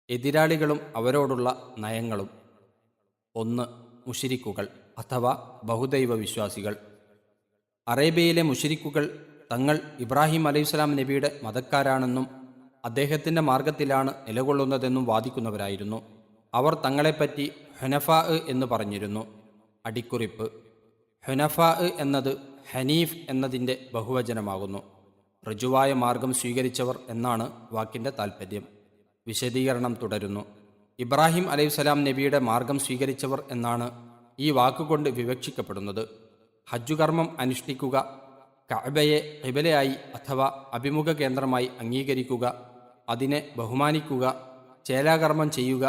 എതിരാളികളും അവരോടുള്ള നയങ്ങളും. 1. മുശ്രിക്കുകൾ അഥവാ ബഹുദൈവ വിശ്വാസികൾ. അറേബ്യയിലെ മുശ്രിക്കുകൾ തങ്ങൾ ഇബ്രാഹിം അലൈഹിസ്സലാം നബിയുടെ മതക്കാരാണെന്നും അദ്ദേഹത്തിൻ്റെ മാർഗത്തിലാണ് നിലകൊള്ളുന്നതെന്നും വാദിക്കുന്നവരായിരുന്നു. അവർ തങ്ങളെപ്പറ്റി ഹുനഫാ എന്ന് പറഞ്ഞിരുന്നു. അടിക്കുറിപ്പ്: ഹുനഫാ എന്നത് ഹനീഫ് എന്നതിൻ്റെ ബഹുവചനമാകുന്നു. ഋജുവായ മാർഗം സ്വീകരിച്ചവർ എന്നാണ് വാക്കിൻ്റെ താൽപ്പര്യം. വിശദീകരണം തുടരുന്നു. ഇബ്രാഹിം അലൈഹിസ്സലാം നബിയുടെ മാർഗം സ്വീകരിച്ചവർ എന്നാണ് ഈ വാക്കുകൊണ്ട് വിവക്ഷിക്കപ്പെടുന്നത്. ഹജ്ജുകർമ്മം അനുഷ്ഠിക്കുക, കഅബയെ ഖിബലയായി അഥവാ അഭിമുഖ കേന്ദ്രമായി അംഗീകരിക്കുക, അതിനെ ബഹുമാനിക്കുക, ചേലാകർമ്മം ചെയ്യുക,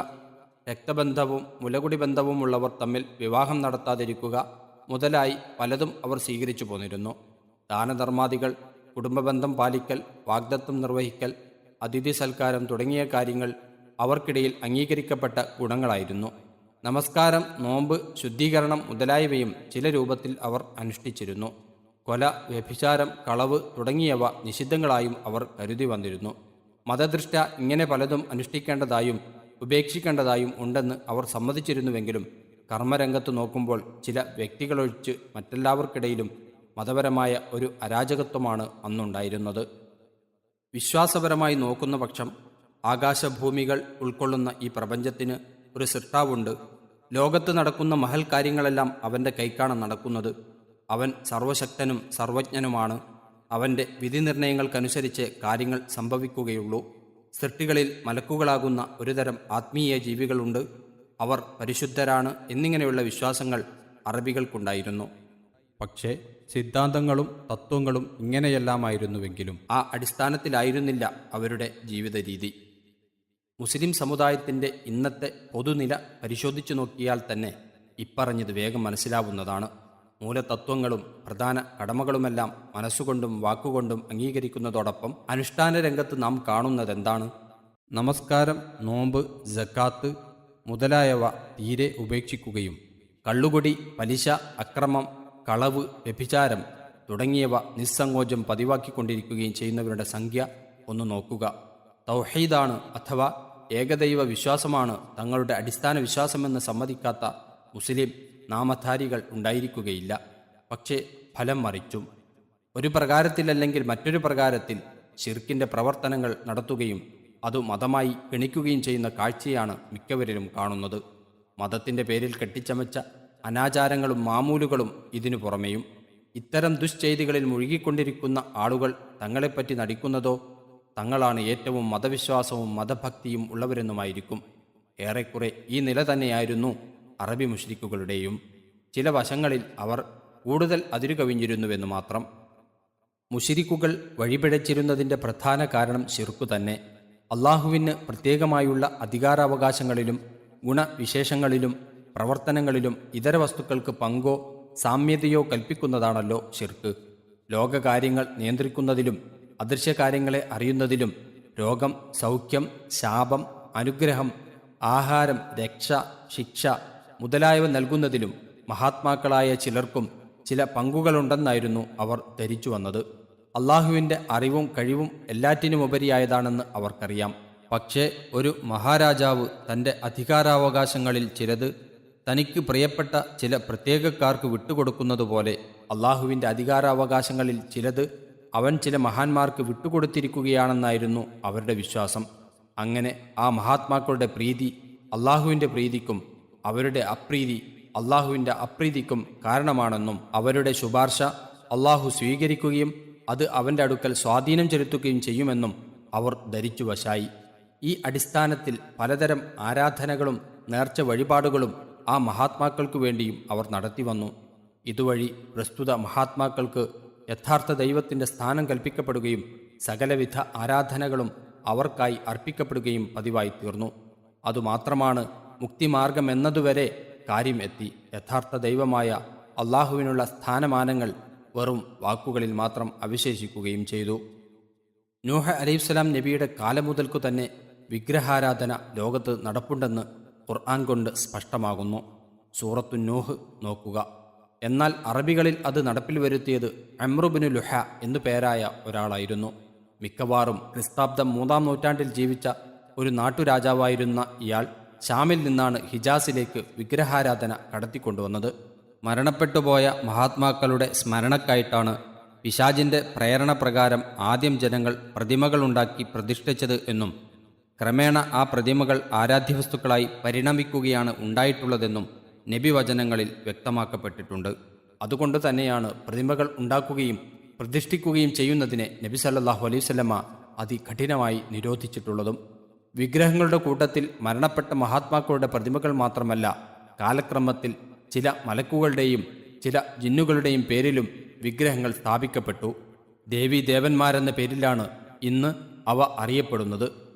രക്തബന്ധവും മുലകുടി ബന്ധവുമുള്ളവർ തമ്മിൽ വിവാഹം നടത്താതിരിക്കുക മുതലായി പലതും അവർ സ്വീകരിച്ചു പോന്നിരുന്നു. ദാനധർമാദികൾ, കുടുംബബന്ധം പാലിക്കൽ, വാഗ്ദത്തം നിർവഹിക്കൽ, അതിഥി സൽക്കാരം തുടങ്ങിയ കാര്യങ്ങൾ അവർക്കിടയിൽ അംഗീകരിക്കപ്പെട്ട ഗുണങ്ങളായിരുന്നു. നമസ്കാരം, നോമ്പ്, ശുദ്ധീകരണം മുതലായവയും ചില രൂപത്തിൽ അവർ അനുഷ്ഠിച്ചിരുന്നു. കൊല, വ്യഭിചാരം, കളവ് തുടങ്ങിയവ നിഷിദ്ധങ്ങളായും അവർ കരുതി വന്നിരുന്നു. മതദൃഷ്ട്യാ ഇങ്ങനെ പലതും അനുഷ്ഠിക്കേണ്ടതായും ഉപേക്ഷിക്കേണ്ടതായും ഉണ്ടെന്ന് അവർ സമ്മതിച്ചിരുന്നുവെങ്കിലും കർമ്മരംഗത്ത് നോക്കുമ്പോൾ ചില വ്യക്തികളൊഴിച്ച് മറ്റെല്ലാവർക്കിടയിലും മതപരമായ ഒരു അരാജകത്വമാണ് അന്നുണ്ടായിരുന്നത്. വിശ്വാസപരമായി നോക്കുന്ന പക്ഷം ആകാശഭൂമികൾ ഉൾക്കൊള്ളുന്ന ഈ പ്രപഞ്ചത്തിന് ഒരു സൃഷ്ടാവുണ്ട്. ലോകത്ത് നടക്കുന്ന മഹൽ കാര്യങ്ങളെല്ലാം അവൻ്റെ കൈക്കാണ് നടക്കുന്നത്. അവൻ സർവശക്തനും സർവജ്ഞനുമാണ്. അവൻ്റെ വിധിനിർണയങ്ങൾക്കനുസരിച്ച് കാര്യങ്ങൾ സംഭവിക്കുകയുള്ളൂ. സൃഷ്ടികളിൽ മലക്കുകളാകുന്ന ഒരുതരം ആത്മീയ ജീവികളുണ്ട്. അവർ പരിശുദ്ധരാണ് എന്നിങ്ങനെയുള്ള വിശ്വാസങ്ങൾ അറബികൾക്കുണ്ടായിരുന്നു. പക്ഷേ സിദ്ധാന്തങ്ങളും തത്വങ്ങളും ഇങ്ങനെയെല്ലാമായിരുന്നുവെങ്കിലും ആ അടിസ്ഥാനത്തിലായിരുന്നില്ല അവരുടെ ജീവിത രീതി. മുസ്ലിം സമുദായത്തിൻ്റെ ഇന്നത്തെ പൊതുനില പരിശോധിച്ചു നോക്കിയാൽ തന്നെ ഇപ്പറഞ്ഞത് വേഗം മനസ്സിലാവുന്നതാണ്. മൂലതത്വങ്ങളും പ്രധാന കടമകളുമെല്ലാം മനസ്സുകൊണ്ടും വാക്കുകൊണ്ടും അംഗീകരിക്കുന്നതോടൊപ്പം അനുഷ്ഠാന രംഗത്ത് നാം കാണുന്നതെന്താണ്? നമസ്കാരം, നോമ്പ്, സക്കാത്ത് മുതലായവ തീരെ ഉപേക്ഷിക്കുകയും കള്ളുകുടി, പലിശ, അക്രമം, കളവ്, വ്യഭിചാരം തുടങ്ങിയവ നിസ്സങ്കോചം പതിവാക്കിക്കൊണ്ടിരിക്കുകയും ചെയ്യുന്നവരുടെ സംഖ്യ ഒന്ന് നോക്കുക. തൗഹീദാണ് അഥവാ ഏകദൈവ വിശ്വാസമാണ് തങ്ങളുടെ അടിസ്ഥാന വിശ്വാസമെന്ന് സമ്മതിക്കാത്ത മുസ്ലിം നാമധാരികൾ ഉണ്ടായിരിക്കുകയില്ല. പക്ഷേ ഫലം മറിച്ചും ഒരു പ്രകാരത്തിലല്ലെങ്കിൽ മറ്റൊരു പ്രകാരത്തിൽ ശിർക്കിൻ്റെ പ്രവർത്തനങ്ങൾ നടത്തുകയും അതു മതമായി ഗണിക്കുകയും ചെയ്യുന്ന കാഴ്ചയാണ് മിക്കവരിലും കാണുന്നത്. മതത്തിൻ്റെ പേരിൽ കെട്ടിച്ചമച്ച അനാചാരങ്ങളും മാമൂലുകളും ഇതിനു പുറമെയും. ഇത്തരം ദുശ്ചെയ്തികളിൽ മുഴുകിക്കൊണ്ടിരിക്കുന്ന ആളുകൾ തങ്ങളെപ്പറ്റി നടിക്കുന്നതോ തങ്ങളാണ് ഏറ്റവും മതവിശ്വാസവും മതഭക്തിയും ഉള്ളവരെന്നുമായിരിക്കും. ഏറെക്കുറെ ഈ നില തന്നെയായിരുന്നു അറബി മുശ്രിക്കുകളുടെയും. ചില വശങ്ങളിൽ അവർ കൂടുതൽ അതിരുകവിഞ്ഞിരുന്നുവെന്ന് മാത്രം. മുശ്രിക്കുകൾ വഴിപിഴച്ചിരുന്നതിൻ്റെ പ്രധാന കാരണം ശിർക്കു തന്നെ. അള്ളാഹുവിന് പ്രത്യേകമായുള്ള അധികാരാവകാശങ്ങളിലും ഗുണവിശേഷങ്ങളിലും പ്രവർത്തനങ്ങളിലും ഇതര വസ്തുക്കൾക്ക് പങ്കോ സാമ്യതയോ കൽപ്പിക്കുന്നതാണല്ലോ ശിർക്ക്. ലോകകാര്യങ്ങൾ നിയന്ത്രിക്കുന്നതിലും അദൃശ്യകാര്യങ്ങളെ അറിയുന്നതിലും രോഗം, സൗഖ്യം, ശാപം, അനുഗ്രഹം, ആഹാരം, രക്ഷ, ശിക്ഷ മുതലായവ നൽകുന്നതിലും മഹാത്മാക്കളായ ചിലർക്കും ചില പങ്കുകളുണ്ടെന്നായിരുന്നു അവർ ധരിച്ചു വന്നത്. അള്ളാഹുവിൻ്റെ അറിവും കഴിവും എല്ലാറ്റിനുമുപരിയായതാണെന്ന് അവർക്കറിയാം. പക്ഷേ ഒരു മഹാരാജാവ് തൻ്റെ അധികാരാവകാശങ്ങളിൽ ചിലത് തനിക്ക് പ്രിയപ്പെട്ട ചില പ്രത്യേകക്കാർക്ക് വിട്ടുകൊടുക്കുന്നതുപോലെ അള്ളാഹുവിൻ്റെ അധികാരാവകാശങ്ങളിൽ ചിലത് അവൻ ചില മഹാന്മാർക്ക് വിട്ടുകൊടുത്തിരിക്കുകയാണെന്നായിരുന്നു അവരുടെ വിശ്വാസം. അങ്ങനെ ആ മഹാത്മാക്കളുടെ പ്രീതി അള്ളാഹുവിൻ്റെ പ്രീതിക്കും അവരുടെ അപ്രീതി അള്ളാഹുവിൻ്റെ അപ്രീതിക്കും കാരണമാണെന്നും അവരുടെ ശുപാർശ അള്ളാഹു സ്വീകരിക്കുകയും അത് അവൻ്റെ അടുക്കൽ സ്വാധീനം ചെലുത്തുകയും ചെയ്യുമെന്നും അവർ ധരിച്ചു വശായി. ഈ അടിസ്ഥാനത്തിൽ പലതരം ആരാധനകളും നേർച്ച വഴിപാടുകളും ആ മഹാത്മാക്കൾക്കു വേണ്ടിയും അവർ നടത്തി വന്നു. ഇതുവഴി പ്രസ്തുത മഹാത്മാക്കൾക്ക് യഥാർത്ഥ ദൈവത്തിൻ്റെ സ്ഥാനം കൽപ്പിക്കപ്പെടുകയും സകലവിധ ആരാധനകളും അവർക്കായി അർപ്പിക്കപ്പെടുകയും പതിവായി തീർന്നു. അതുമാത്രമാണ് മുക്തിമാർഗമെന്നതുവരെ കാര്യം എത്തി. യഥാർത്ഥ ദൈവമായ അള്ളാഹുവിനുള്ള സ്ഥാനമാനങ്ങൾ വെറും വാക്കുകളിൽ മാത്രം അവശേഷിക്കുകയും ചെയ്തു. നൂഹ് അലൈഹിസ്സലാം നബിയുടെ കാലം മുതൽക്കു തന്നെ വിഗ്രഹാരാധന ലോകത്ത് നടപ്പുണ്ടെന്ന് ഖുർആൻ കൊണ്ട് സ്പഷ്ടമാകുന്നു. സൂറത്തു നൂഹ് നോക്കുക. എന്നാൽ അറബികളിൽ അത് നടപ്പിൽ വരുത്തിയത് അംറുബ്നു ലുഹ എന്നു പേരായ ഒരാളായിരുന്നു. മിക്കവാറും ക്രിസ്താബ്ദം 3-ാം നൂറ്റാണ്ടിൽ ജീവിച്ച ഒരു നാട്ടുരാജാവായിരുന്ന ഇയാൾ ഷാമിൽ നിന്നാണ് ഹിജാസിലേക്ക് വിഗ്രഹാരാധന കടത്തിക്കൊണ്ടുവന്നത്. മരണപ്പെട്ടുപോയ മഹാത്മാക്കളുടെ സ്മരണക്കായിട്ടാണ് പിശാചിൻ്റെ പ്രേരണ പ്രകാരം ആദ്യം ജനങ്ങൾ പ്രതിമകളുണ്ടാക്കി പ്രതിഷ്ഠിച്ചത് എന്നും ക്രമേണ ആ പ്രതിമകൾ ആരാധ്യവസ്തുക്കളായി പരിണമിക്കുകയാണ് ഉണ്ടായിട്ടുള്ളതെന്നും നബിവചനങ്ങളിൽ വ്യക്തമാക്കപ്പെട്ടിട്ടുണ്ട്. അതുകൊണ്ട് തന്നെയാണ് പ്രതിമകൾ ഉണ്ടാക്കുകയും പ്രതിഷ്ഠിക്കുകയും ചെയ്യുന്നതിനെ നബി സല്ലല്ലാഹു അലൈഹി വസല്ലമ അതികഠിനമായി നിരോധിച്ചിട്ടുള്ളതും. വിഗ്രഹങ്ങളുടെ കൂട്ടത്തിൽ മരണപ്പെട്ട മഹാത്മാക്കളുടെ പ്രതിമകൾ മാത്രമല്ല, കാലക്രമത്തിൽ ചില മലക്കുകളുടെയും ചില ജിന്നുകളുടെയും പേരിലും വിഗ്രഹങ്ങൾ സ്ഥാപിക്കപ്പെട്ടു. ദേവീ ദേവന്മാരെന്ന പേരിലാണ് ഇന്ന് അവ അറിയപ്പെടുന്നത്.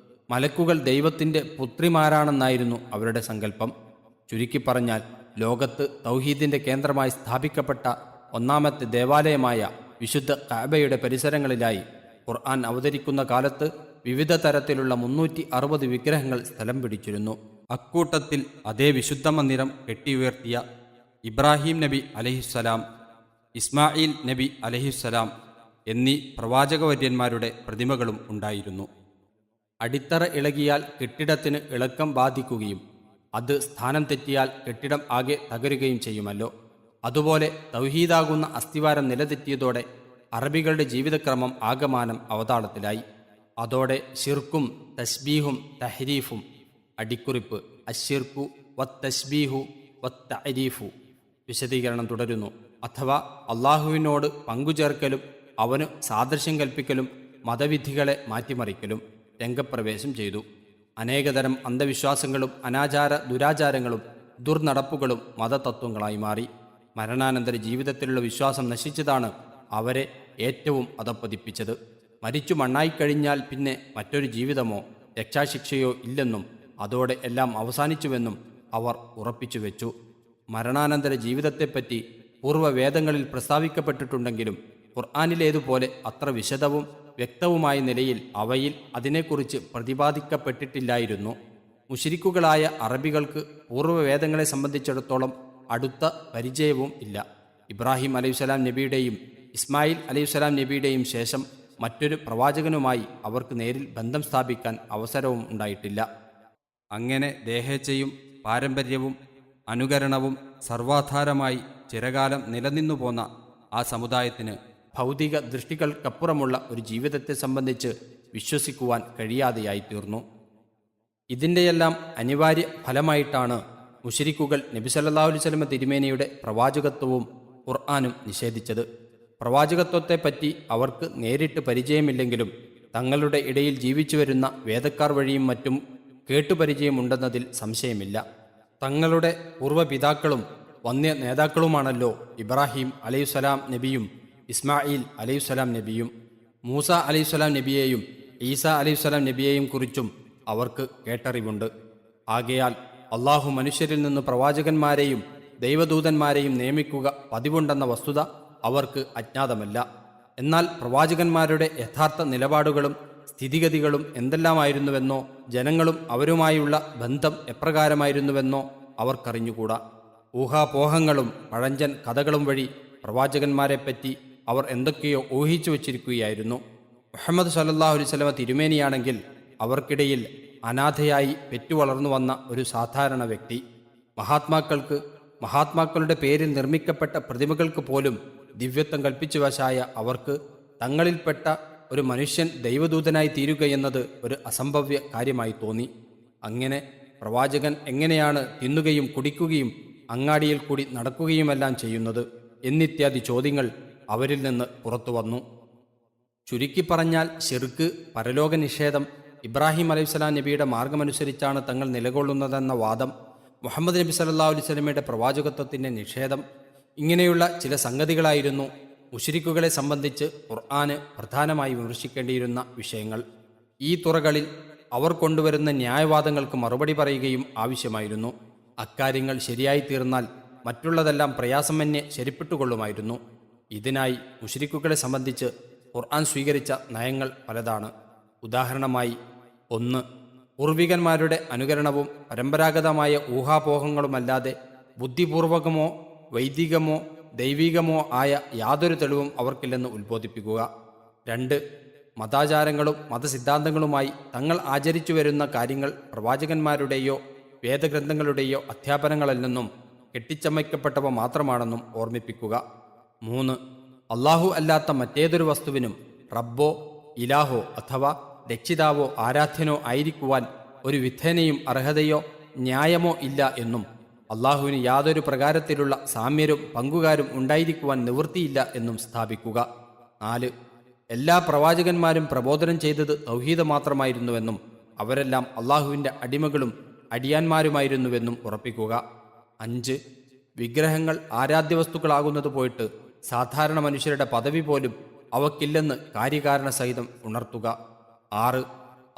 മലക്കുകൾ ദൈവത്തിൻ്റെ പുത്രിമാരാണെന്നായിരുന്നു അവരുടെ സങ്കല്പം. ചുരുക്കി പറഞ്ഞാൽ, ലോകത്ത് തൗഹീദിൻ്റെ കേന്ദ്രമായി സ്ഥാപിക്കപ്പെട്ട ഒന്നാമത്തെ ദേവാലയമായ വിശുദ്ധ കഅബയുടെ പരിസരങ്ങളിലായി ഖുർആൻ അവതരിക്കുന്ന കാലത്ത് വിവിധ തരത്തിലുള്ള 360 വിഗ്രഹങ്ങൾ സ്ഥലം പിടിച്ചിരുന്നു. അക്കൂട്ടത്തിൽ അതേ വിശുദ്ധ മന്ദിരം കെട്ടിയുയർത്തിയ ഇബ്രാഹിം നബി അലൈഹിസ്സലാം, ഇസ്മായിൽ നബി അലൈഹിസ്സലാം എന്നീ പ്രവാചകവര്യന്മാരുടെ പ്രതിമകളും ഉണ്ടായിരുന്നു. അടിത്തറ ഇളകിയാൽ കെട്ടിടത്തിന് ഇളക്കം ബാധിക്കുകയും അത് സ്ഥാനം തെറ്റിയാൽ കെട്ടിടം ആകെ തകരുകയും ചെയ്യുമല്ലോ. അതുപോലെ തൗഹീദാകുന്ന അസ്ഥിവാരം നിലതെറ്റിയതോടെ അറബികളുടെ ജീവിതക്രമം ആകമാനം അവതാളത്തിലായി. അതോടെ ശിർക്കും തസ്ബീഹും തഹരീഫും, അടിക്കുറിപ്പ് അശ്ശിർക്കു വത്തസ്ബീഹു വത്തഅരീഫു. വിശദീകരണം തുടരുന്നു. അഥവാ അള്ളാഹുവിനോട് പങ്കുചേർക്കലും അവന് സാദൃശ്യം കൽപ്പിക്കലും മതവിധികളെ മാറ്റിമറിക്കലും രംഗപ്രവേശം ചെയ്തു. അനേകതരം അന്ധവിശ്വാസങ്ങളും അനാചാര ദുരാചാരങ്ങളും ദുർനടപ്പുകളും മതതത്വങ്ങളായി മാറി. മരണാനന്തര ജീവിതത്തിലുള്ള വിശ്വാസം നശിച്ചതാണ് അവരെ ഏറ്റവും അധപ്പതിപ്പിച്ചത്. മരിച്ചു മണ്ണായിക്കഴിഞ്ഞാൽ പിന്നെ മറ്റൊരു ജീവിതമോ രക്ഷാശിക്ഷയോ ഇല്ലെന്നും അതോടെ എല്ലാം അവസാനിച്ചുവെന്നും അവർ ഉറപ്പിച്ചു വെച്ചു. മരണാനന്തര ജീവിതത്തെപ്പറ്റി പൂർവ്വവേദങ്ങളിൽ പ്രസ്താവിക്കപ്പെട്ടിട്ടുണ്ടെങ്കിലും ഖുർആനിലേതുപോലെ അത്ര വിശദവും വ്യക്തവുമായ നിലയിൽ അവയിൽ അതിനെക്കുറിച്ച് പ്രതിപാദിക്കപ്പെട്ടിട്ടില്ലായിരുന്നു. മുശ്രിക്കുകളായ അറബികൾക്ക് പൂർവ്വവേദങ്ങളെ സംബന്ധിച്ചിടത്തോളം അടുത്ത പരിചയവും ഇല്ല. ഇബ്രാഹിം അലൈഹിസ്സലാം നബിയുടെയും ഇസ്മായിൽ അലൈഹിസ്സലാം നബിയുടെയും ശേഷം മറ്റൊരു പ്രവാചകനുമായി അവർക്ക് നേരിൽ ബന്ധം സ്ഥാപിക്കാൻ അവസരവും ഉണ്ടായിട്ടില്ല. അങ്ങനെ ദേഹേച്ഛയും പാരമ്പര്യവും അനുകരണവും സർവാധാരമായി ചിരകാലം നിലനിന്നു പോന്ന ആ സമുദായത്തിന് ഭൗതിക ദൃഷ്ടികൾക്കപ്പുറമുള്ള ഒരു ജീവിതത്തെ സംബന്ധിച്ച് വിശ്വസിക്കുവാൻ കഴിയാതെയായി തീർന്നു. ഇതിൻ്റെയെല്ലാം അനിവാര്യ ഫലമായിട്ടാണ് മുശ്രിക്കുകൾ നബി സല്ലല്ലാഹു അലൈഹി വസല്ലം തിരുമേനിയുടെ പ്രവാചകത്വവും ഖുർആനും നിഷേധിച്ചത്. പ്രവാചകത്വത്തെപ്പറ്റി അവർക്ക് നേരിട്ട് പരിചയമില്ലെങ്കിലും തങ്ങളുടെ ഇടയിൽ ജീവിച്ചു വരുന്ന വേദക്കാർ വഴിയും മറ്റും കേട്ടുപരിചയമുണ്ടെന്നതിൽ സംശയമില്ല. തങ്ങളുടെ പൂർവ്വപിതാക്കളും വന്യ നേതാക്കളുമാണല്ലോ ഇബ്രാഹിം അലൈഹിസ്സലാം നബിയും ഇസ്മായിൽ അലൈഹിസ്സലാം നബിയും. മൂസ അലൈഹിസ്സലാം നബിയെയും ഈസ അലൈഹിസ്സലാം നബിയെയും കുറിച്ചും അവർക്ക് കേട്ടറിവുണ്ട്. ആകയാൽ അള്ളാഹു മനുഷ്യരിൽ നിന്ന് പ്രവാചകന്മാരെയും ദൈവദൂതന്മാരെയും നിയമിക്കുക പതിവുണ്ടെന്ന വസ്തുത അവർക്ക് അജ്ഞാതമല്ല. എന്നാൽ പ്രവാചകന്മാരുടെ യഥാർത്ഥ നിലപാടുകളും സ്ഥിതിഗതികളും എന്തെല്ലാമായിരുന്നുവെന്നോ ജനങ്ങളും അവരുമായുള്ള ബന്ധം എപ്രകാരമായിരുന്നുവെന്നോ അവർക്കറിഞ്ഞുകൂടാ. ഊഹാപോഹങ്ങളും പഴഞ്ചൻ കഥകളും വഴി പ്രവാചകന്മാരെപ്പറ്റി അവർ എന്തൊക്കെയോ ഊഹിച്ചു വച്ചിരിക്കുകയായിരുന്നു. മുഹമ്മദ് സല്ലല്ലാഹു അലൈഹി വസല്ലം തിരുമേനിയാണെങ്കിൽ അവർക്കിടയിൽ അനാഥയായി പെറ്റുവളർന്നു വന്ന ഒരു സാധാരണ വ്യക്തി. മഹാത്മാക്കളുടെ പേരിൽ നിർമ്മിക്കപ്പെട്ട പ്രതിമകൾക്ക് പോലും ദിവ്യത്വം കൽപ്പിച്ചു വശായ അവർക്ക് തങ്ങളിൽപ്പെട്ട ഒരു മനുഷ്യൻ ദൈവദൂതനായി തീരുകയെന്നത് ഒരു അസംഭവ്യ കാര്യമായി തോന്നി. അങ്ങനെ പ്രവാചകൻ എങ്ങനെയാണ് തിന്നുകയും കുടിക്കുകയും അങ്ങാടിയിൽ കൂടി നടക്കുകയുമെല്ലാം ചെയ്യുന്നത് എന്നിത്യാദി ചോദ്യങ്ങൾ അവരിൽ നിന്ന് പുറത്തു വന്നു. ചുരുക്കി പറഞ്ഞാൽ ശിർക്ക്, പരലോക നിഷേധം, ഇബ്രാഹിം അലൈഹിസ്സലാം നബിയുടെ മാർഗമനുസരിച്ചാണ് തങ്ങൾ നിലകൊള്ളുന്നതെന്ന വാദം, മുഹമ്മദ് നബി സല്ലല്ലാഹു അലൈഹി വസല്ലമയുടെ പ്രവാചകത്വത്തിൻ്റെ നിഷേധം, ഇങ്ങനെയുള്ള ചില സംഗതികളായിരുന്നു മുശ്രിക്കുകളെ സംബന്ധിച്ച് ഖുർആന് പ്രധാനമായി വിമർശിക്കേണ്ടിയിരുന്ന വിഷയങ്ങൾ. ഈ തുറകളിൽ അവർ കൊണ്ടുവരുന്ന ന്യായവാദങ്ങൾക്ക് മറുപടി പറയുകയും ആവശ്യമായിരുന്നു. അക്കാര്യങ്ങൾ ശരിയായി തീർന്നാൽ മറ്റുള്ളതെല്ലാം പ്രയാസമന്യേ ശരിപ്പെട്ടുകൊള്ളുമായിരുന്നു. ഇതിനായി മുശ്രിക്കുകളെ സംബന്ധിച്ച് ഖുർആൻ സ്വീകരിച്ച നയങ്ങൾ പലതാണ്. ഉദാഹരണമായി 1. പൂർവികന്മാരുടെ അനുകരണവും പരമ്പരാഗതമായ ഊഹാപോഹങ്ങളുമല്ലാതെ ബുദ്ധിപൂർവകമോ വൈദികമോ ദൈവികമോ ആയ യാതൊരു തെളിവും അവർക്കില്ലെന്ന് ഉത്ബോധിപ്പിക്കുക. 2. മതാചാരങ്ങളും മതസിദ്ധാന്തങ്ങളുമായി തങ്ങൾ ആചരിച്ചു വരുന്ന കാര്യങ്ങൾ പ്രവാചകന്മാരുടെയോ വേദഗ്രന്ഥങ്ങളുടെയോ അധ്യാപനങ്ങളല്ലെന്നും കെട്ടിച്ചമയ്ക്കപ്പെട്ടവ മാത്രമാണെന്നും ഓർമ്മിപ്പിക്കുക. 3. അള്ളാഹു അല്ലാത്ത മറ്റേതൊരു വസ്തുവിനും റബ്ബോ ഇലാഹോ അഥവാ രക്ഷിതാവോ ആരാധ്യനോ ആയിരിക്കുവാൻ ഒരു വിധേനയും അർഹതയോ ന്യായമോ ഇല്ല എന്നും അള്ളാഹുവിന് യാതൊരു പ്രകാരത്തിലുള്ള സാമ്യരും പങ്കുകാരും ഉണ്ടായിരിക്കുവാൻ നിവൃത്തിയില്ല എന്നും സ്ഥാപിക്കുക. 4. എല്ലാ പ്രവാചകന്മാരും പ്രബോധനം ചെയ്തത് തൗഹീദ് മാത്രമായിരുന്നുവെന്നും അവരെല്ലാം അള്ളാഹുവിൻ്റെ അടിമകളും അടിയാന്മാരുമായിരുന്നുവെന്നും ഉറപ്പിക്കുക. 5. വിഗ്രഹങ്ങൾ ആരാധ്യവസ്തുക്കളാകുന്നത് പോയിട്ട് സാധാരണ മനുഷ്യരുടെ പദവി പോലും അവക്കില്ലെന്ന് കാര്യകാരണ സഹിതം ഉണർത്തുക. 6.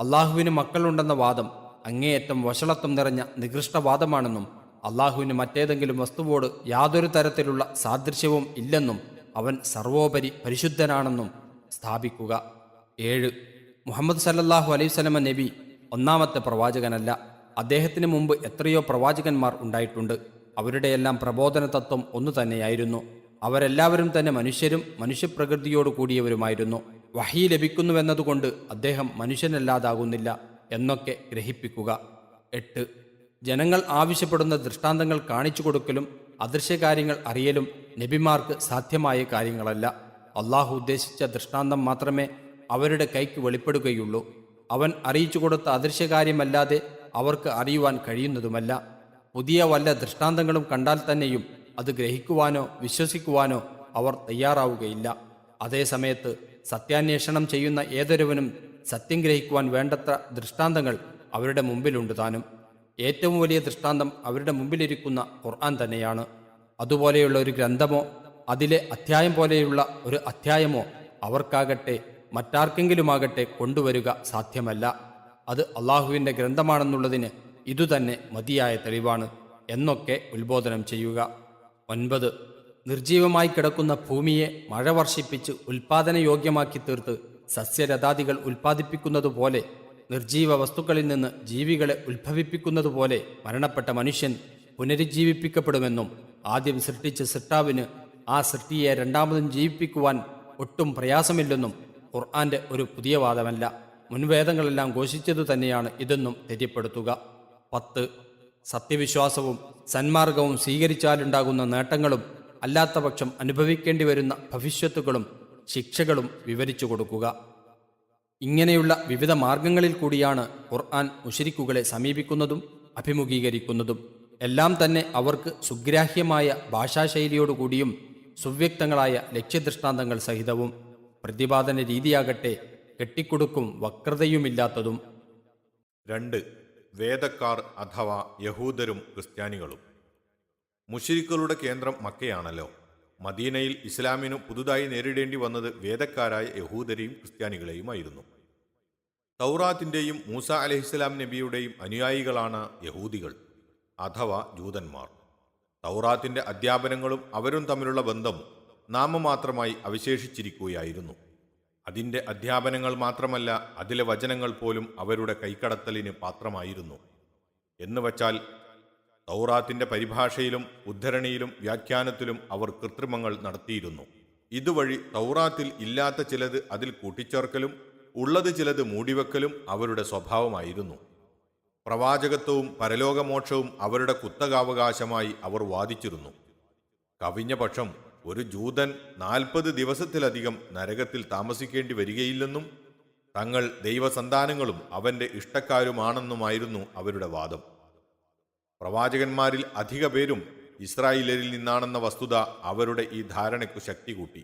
അള്ളാഹുവിന് മക്കളുണ്ടെന്ന വാദം അങ്ങേയറ്റം വഷളത്വം നിറഞ്ഞ നികൃഷ്ടവാദമാണെന്നും അള്ളാഹുവിന് മറ്റേതെങ്കിലും വസ്തുവോട് യാതൊരു തരത്തിലുള്ള സാദൃശ്യവും ഇല്ലെന്നും അവൻ സർവോപരി പരിശുദ്ധനാണെന്നും സ്ഥാപിക്കുക. 7. മുഹമ്മദ് സല്ലല്ലാഹു അലൈഹി വസല്ലമ നബി ഒന്നാമത്തെ പ്രവാചകനല്ല. അദ്ദേഹത്തിന് മുമ്പ് എത്രയോ പ്രവാചകന്മാർ ഉണ്ടായിട്ടുണ്ട്. അവരുടെയെല്ലാം പ്രബോധന തത്വം ഒന്നു തന്നെയായിരുന്നു. അവരെല്ലാവരും തന്നെ മനുഷ്യരും മനുഷ്യപ്രകൃതിയോട് കൂടിയവരുമായിരുന്നു. വഹി ലഭിക്കുന്നുവെന്നതുകൊണ്ട് അദ്ദേഹം മനുഷ്യനല്ലാതാകുന്നില്ല എന്നൊക്കെ ഗ്രഹിപ്പിക്കുക. 8. ജനങ്ങൾ ആവശ്യപ്പെടുന്ന ദൃഷ്ടാന്തങ്ങൾ കാണിച്ചു കൊടുക്കലും അദൃശ്യകാര്യങ്ങൾ അറിയലും നബിമാർക്ക് സാധ്യമായ കാര്യങ്ങളല്ല. അള്ളാഹു ഉദ്ദേശിച്ച ദൃഷ്ടാന്തം മാത്രമേ അവരുടെ കൈക്ക് വെളിപ്പെടുകയുള്ളൂ. അവൻ അറിയിച്ചു കൊടുത്ത അദൃശ്യകാര്യമല്ലാതെ അവർക്ക് അറിയുവാൻ കഴിയുന്നതുമല്ല. പുതിയ വല്ല ദൃഷ്ടാന്തങ്ങളും കണ്ടാൽ തന്നെയും അത് ഗ്രഹിക്കുവാനോ വിശ്വസിക്കുവാനോ അവർ തയ്യാറാവുകയില്ല. അതേസമയത്ത് സത്യാന്വേഷണം ചെയ്യുന്ന ഏതൊരുവനും സത്യം ഗ്രഹിക്കുവാൻ വേണ്ടത്ര ദൃഷ്ടാന്തങ്ങൾ അവരുടെ മുമ്പിലുണ്ട് താനും. ഏറ്റവും വലിയ ദൃഷ്ടാന്തം അവരുടെ മുമ്പിലിരിക്കുന്ന ഖുർആൻ തന്നെയാണ്. അതുപോലെയുള്ള ഒരു ഗ്രന്ഥമോ അതിലെ അധ്യായം പോലെയുള്ള ഒരു അധ്യായമോ അവർക്കാകട്ടെ മറ്റാർക്കെങ്കിലുമാകട്ടെ കൊണ്ടുവരിക സാധ്യമല്ല. അത് അള്ളാഹുവിൻ്റെ ഗ്രന്ഥമാണെന്നുള്ളതിന് ഇതുതന്നെ മതിയായ തെളിവാണ് എന്നൊക്കെ ഉത്ബോധനം ചെയ്യുക. 9. നിർജീവമായി കിടക്കുന്ന ഭൂമിയെ മഴ വർഷിപ്പിച്ച് ഉൽപാദനയോഗ്യമാക്കി തീർത്ത് സസ്യലതാദികൾ ഉൽപ്പാദിപ്പിക്കുന്നതുപോലെ നിർജീവ വസ്തുക്കളിൽ നിന്ന് ജീവികളെ ഉത്ഭവിപ്പിക്കുന്നതുപോലെ മരണപ്പെട്ട മനുഷ്യൻ പുനരുജ്ജീവിപ്പിക്കപ്പെടുമെന്നും ആദ്യം സൃഷ്ടിച്ച സൃഷ്ടാവിന് ആ സൃഷ്ടിയെ രണ്ടാമതും ജീവിപ്പിക്കുവാൻ ഒട്ടും പ്രയാസമില്ലെന്നും ഖുർആന്റെ ഒരു പുതിയ വാദമല്ല, മുൻവേദങ്ങളെല്ലാം ഘോഷിച്ചതു തന്നെയാണ് ഇതെന്നും തെര്യപ്പെടുത്തുക. 10. സത്യവിശ്വാസവും സന്മാർഗവും സ്വീകരിച്ചാലുണ്ടാകുന്ന നേട്ടങ്ങളും അല്ലാത്തപക്ഷം അനുഭവിക്കേണ്ടി വരുന്ന ഭവിഷ്യത്തുകളും ശിക്ഷകളും വിവരിച്ചു കൊടുക്കുക. ഇങ്ങനെയുള്ള വിവിധ മാർഗങ്ങളിൽ കൂടിയാണ് ഖുർആൻ മുശ്രിക്കുകളെ സമീപിക്കുന്നതും അഭിമുഖീകരിക്കുന്നതും. എല്ലാം തന്നെ അവർക്ക് സുഗ്രാഹ്യമായ ഭാഷാശൈലിയോടുകൂടിയും സുവ്യക്തങ്ങളായ ലക്ഷ്യദൃഷ്ടാന്തങ്ങൾ സഹിതവും. പ്രതിപാദന രീതിയാകട്ടെ കെട്ടിക്കൊടുക്കും വക്രതയുമില്ലാത്തതും. 2. വേദക്കാർ അഥവാ യഹൂദരും ക്രിസ്ത്യാനികളും. മുശ്രിക്കുകളുടെ കേന്ദ്രം മക്കയാണല്ലോ. മദീനയിൽ ഇസ്ലാമിനു പുതുതായി നേരിടേണ്ടി വന്നത് വേദക്കാരായ യഹൂദരെയും ക്രിസ്ത്യാനികളെയുമായിരുന്നു. തൗറാത്തിൻ്റെയും മൂസ അലൈഹിസ്സലാം നബിയുടെയും അനുയായികളാണ് യഹൂദികൾ അഥവാ ജൂതന്മാർ. തൗറാത്തിൻ്റെ അധ്യാപനങ്ങളും അവരും തമ്മിലുള്ള ബന്ധം നാമമാത്രമായി അവശേഷിച്ചിരിക്കുകയായിരുന്നു. അതിൻ്റെ അധ്യാപനങ്ങൾ മാത്രമല്ല, അതിലെ വചനങ്ങൾ പോലും അവരുടെ കൈക്കടത്തലിന് പാത്രമായിരുന്നു. എന്നുവച്ചാൽ തൗറാത്തിൻ്റെ പരിഭാഷയിലും ഉദ്ധരണിയിലും വ്യാഖ്യാനത്തിലും അവർ കൃത്രിമങ്ങൾ നടത്തിയിരുന്നു. ഇതുവഴി തൗറാത്തിൽ ഇല്ലാത്ത ചിലത് അതിൽ കൂട്ടിച്ചേർക്കലും ഉള്ളത് ചിലത് മൂടിവെക്കലും അവരുടെ സ്വഭാവമായിരുന്നു. പ്രവാചകത്വവും പരലോകമോക്ഷവും അവരുടെ കുത്തകാവകാശമായി അവർ വാദിച്ചിരുന്നു. കവിഞ്ഞ പക്ഷം ഒരു ജൂതൻ 40 ദിവസത്തിലധികം നരകത്തിൽ താമസിക്കേണ്ടി വരികയില്ലെന്നും തങ്ങൾ ദൈവസന്താനങ്ങളും അവൻ്റെ ഇഷ്ടക്കാരുമാണെന്നുമായിരുന്നു അവരുടെ വാദം. പ്രവാചകന്മാരിൽ അധിക പേരും ഇസ്രായേലിൽ നിന്നാണെന്ന വസ്തുത അവരുടെ ഈ ധാരണയ്ക്കു ശക്തി കൂട്ടി.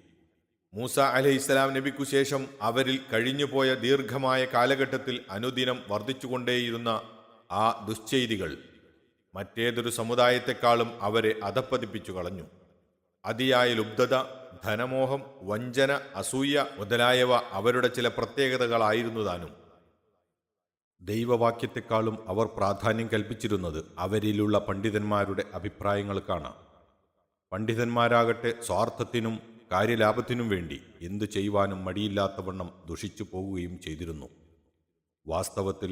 മൂസ അലൈഹിസ്സലാം നബിക്കു ശേഷം അവരിൽ കഴിഞ്ഞുപോയ ദീർഘമായ കാലഘട്ടത്തിൽ അനുദിനം വർദ്ധിച്ചുകൊണ്ടേയിരുന്ന ആ ദുശ്ചെയ്തികൾ മറ്റേതൊരു സമുദായത്തെക്കാളും അവരെ അധപ്പതിപ്പിച്ചു കളഞ്ഞു. അതിയായ ലുബ്ധത, ധനമോഹം, വഞ്ചന, അസൂയ മുതലായവ അവരുടെ ചില പ്രത്യേകതകളായിരുന്നു താനും. ദൈവവാക്യത്തെക്കാളും അവർ പ്രാധാന്യം കൽപ്പിച്ചിരുന്നത് അവരിലുള്ള പണ്ഡിതന്മാരുടെ അഭിപ്രായങ്ങൾക്കാണ്. പണ്ഡിതന്മാരാകട്ടെ സ്വാർത്ഥത്തിനും കാര്യലാഭത്തിനും വേണ്ടി എന്തു ചെയ്യുവാനും മടിയില്ലാത്തവണ്ണം ദുഷിച്ചു പോകുകയും ചെയ്തിരുന്നു. വാസ്തവത്തിൽ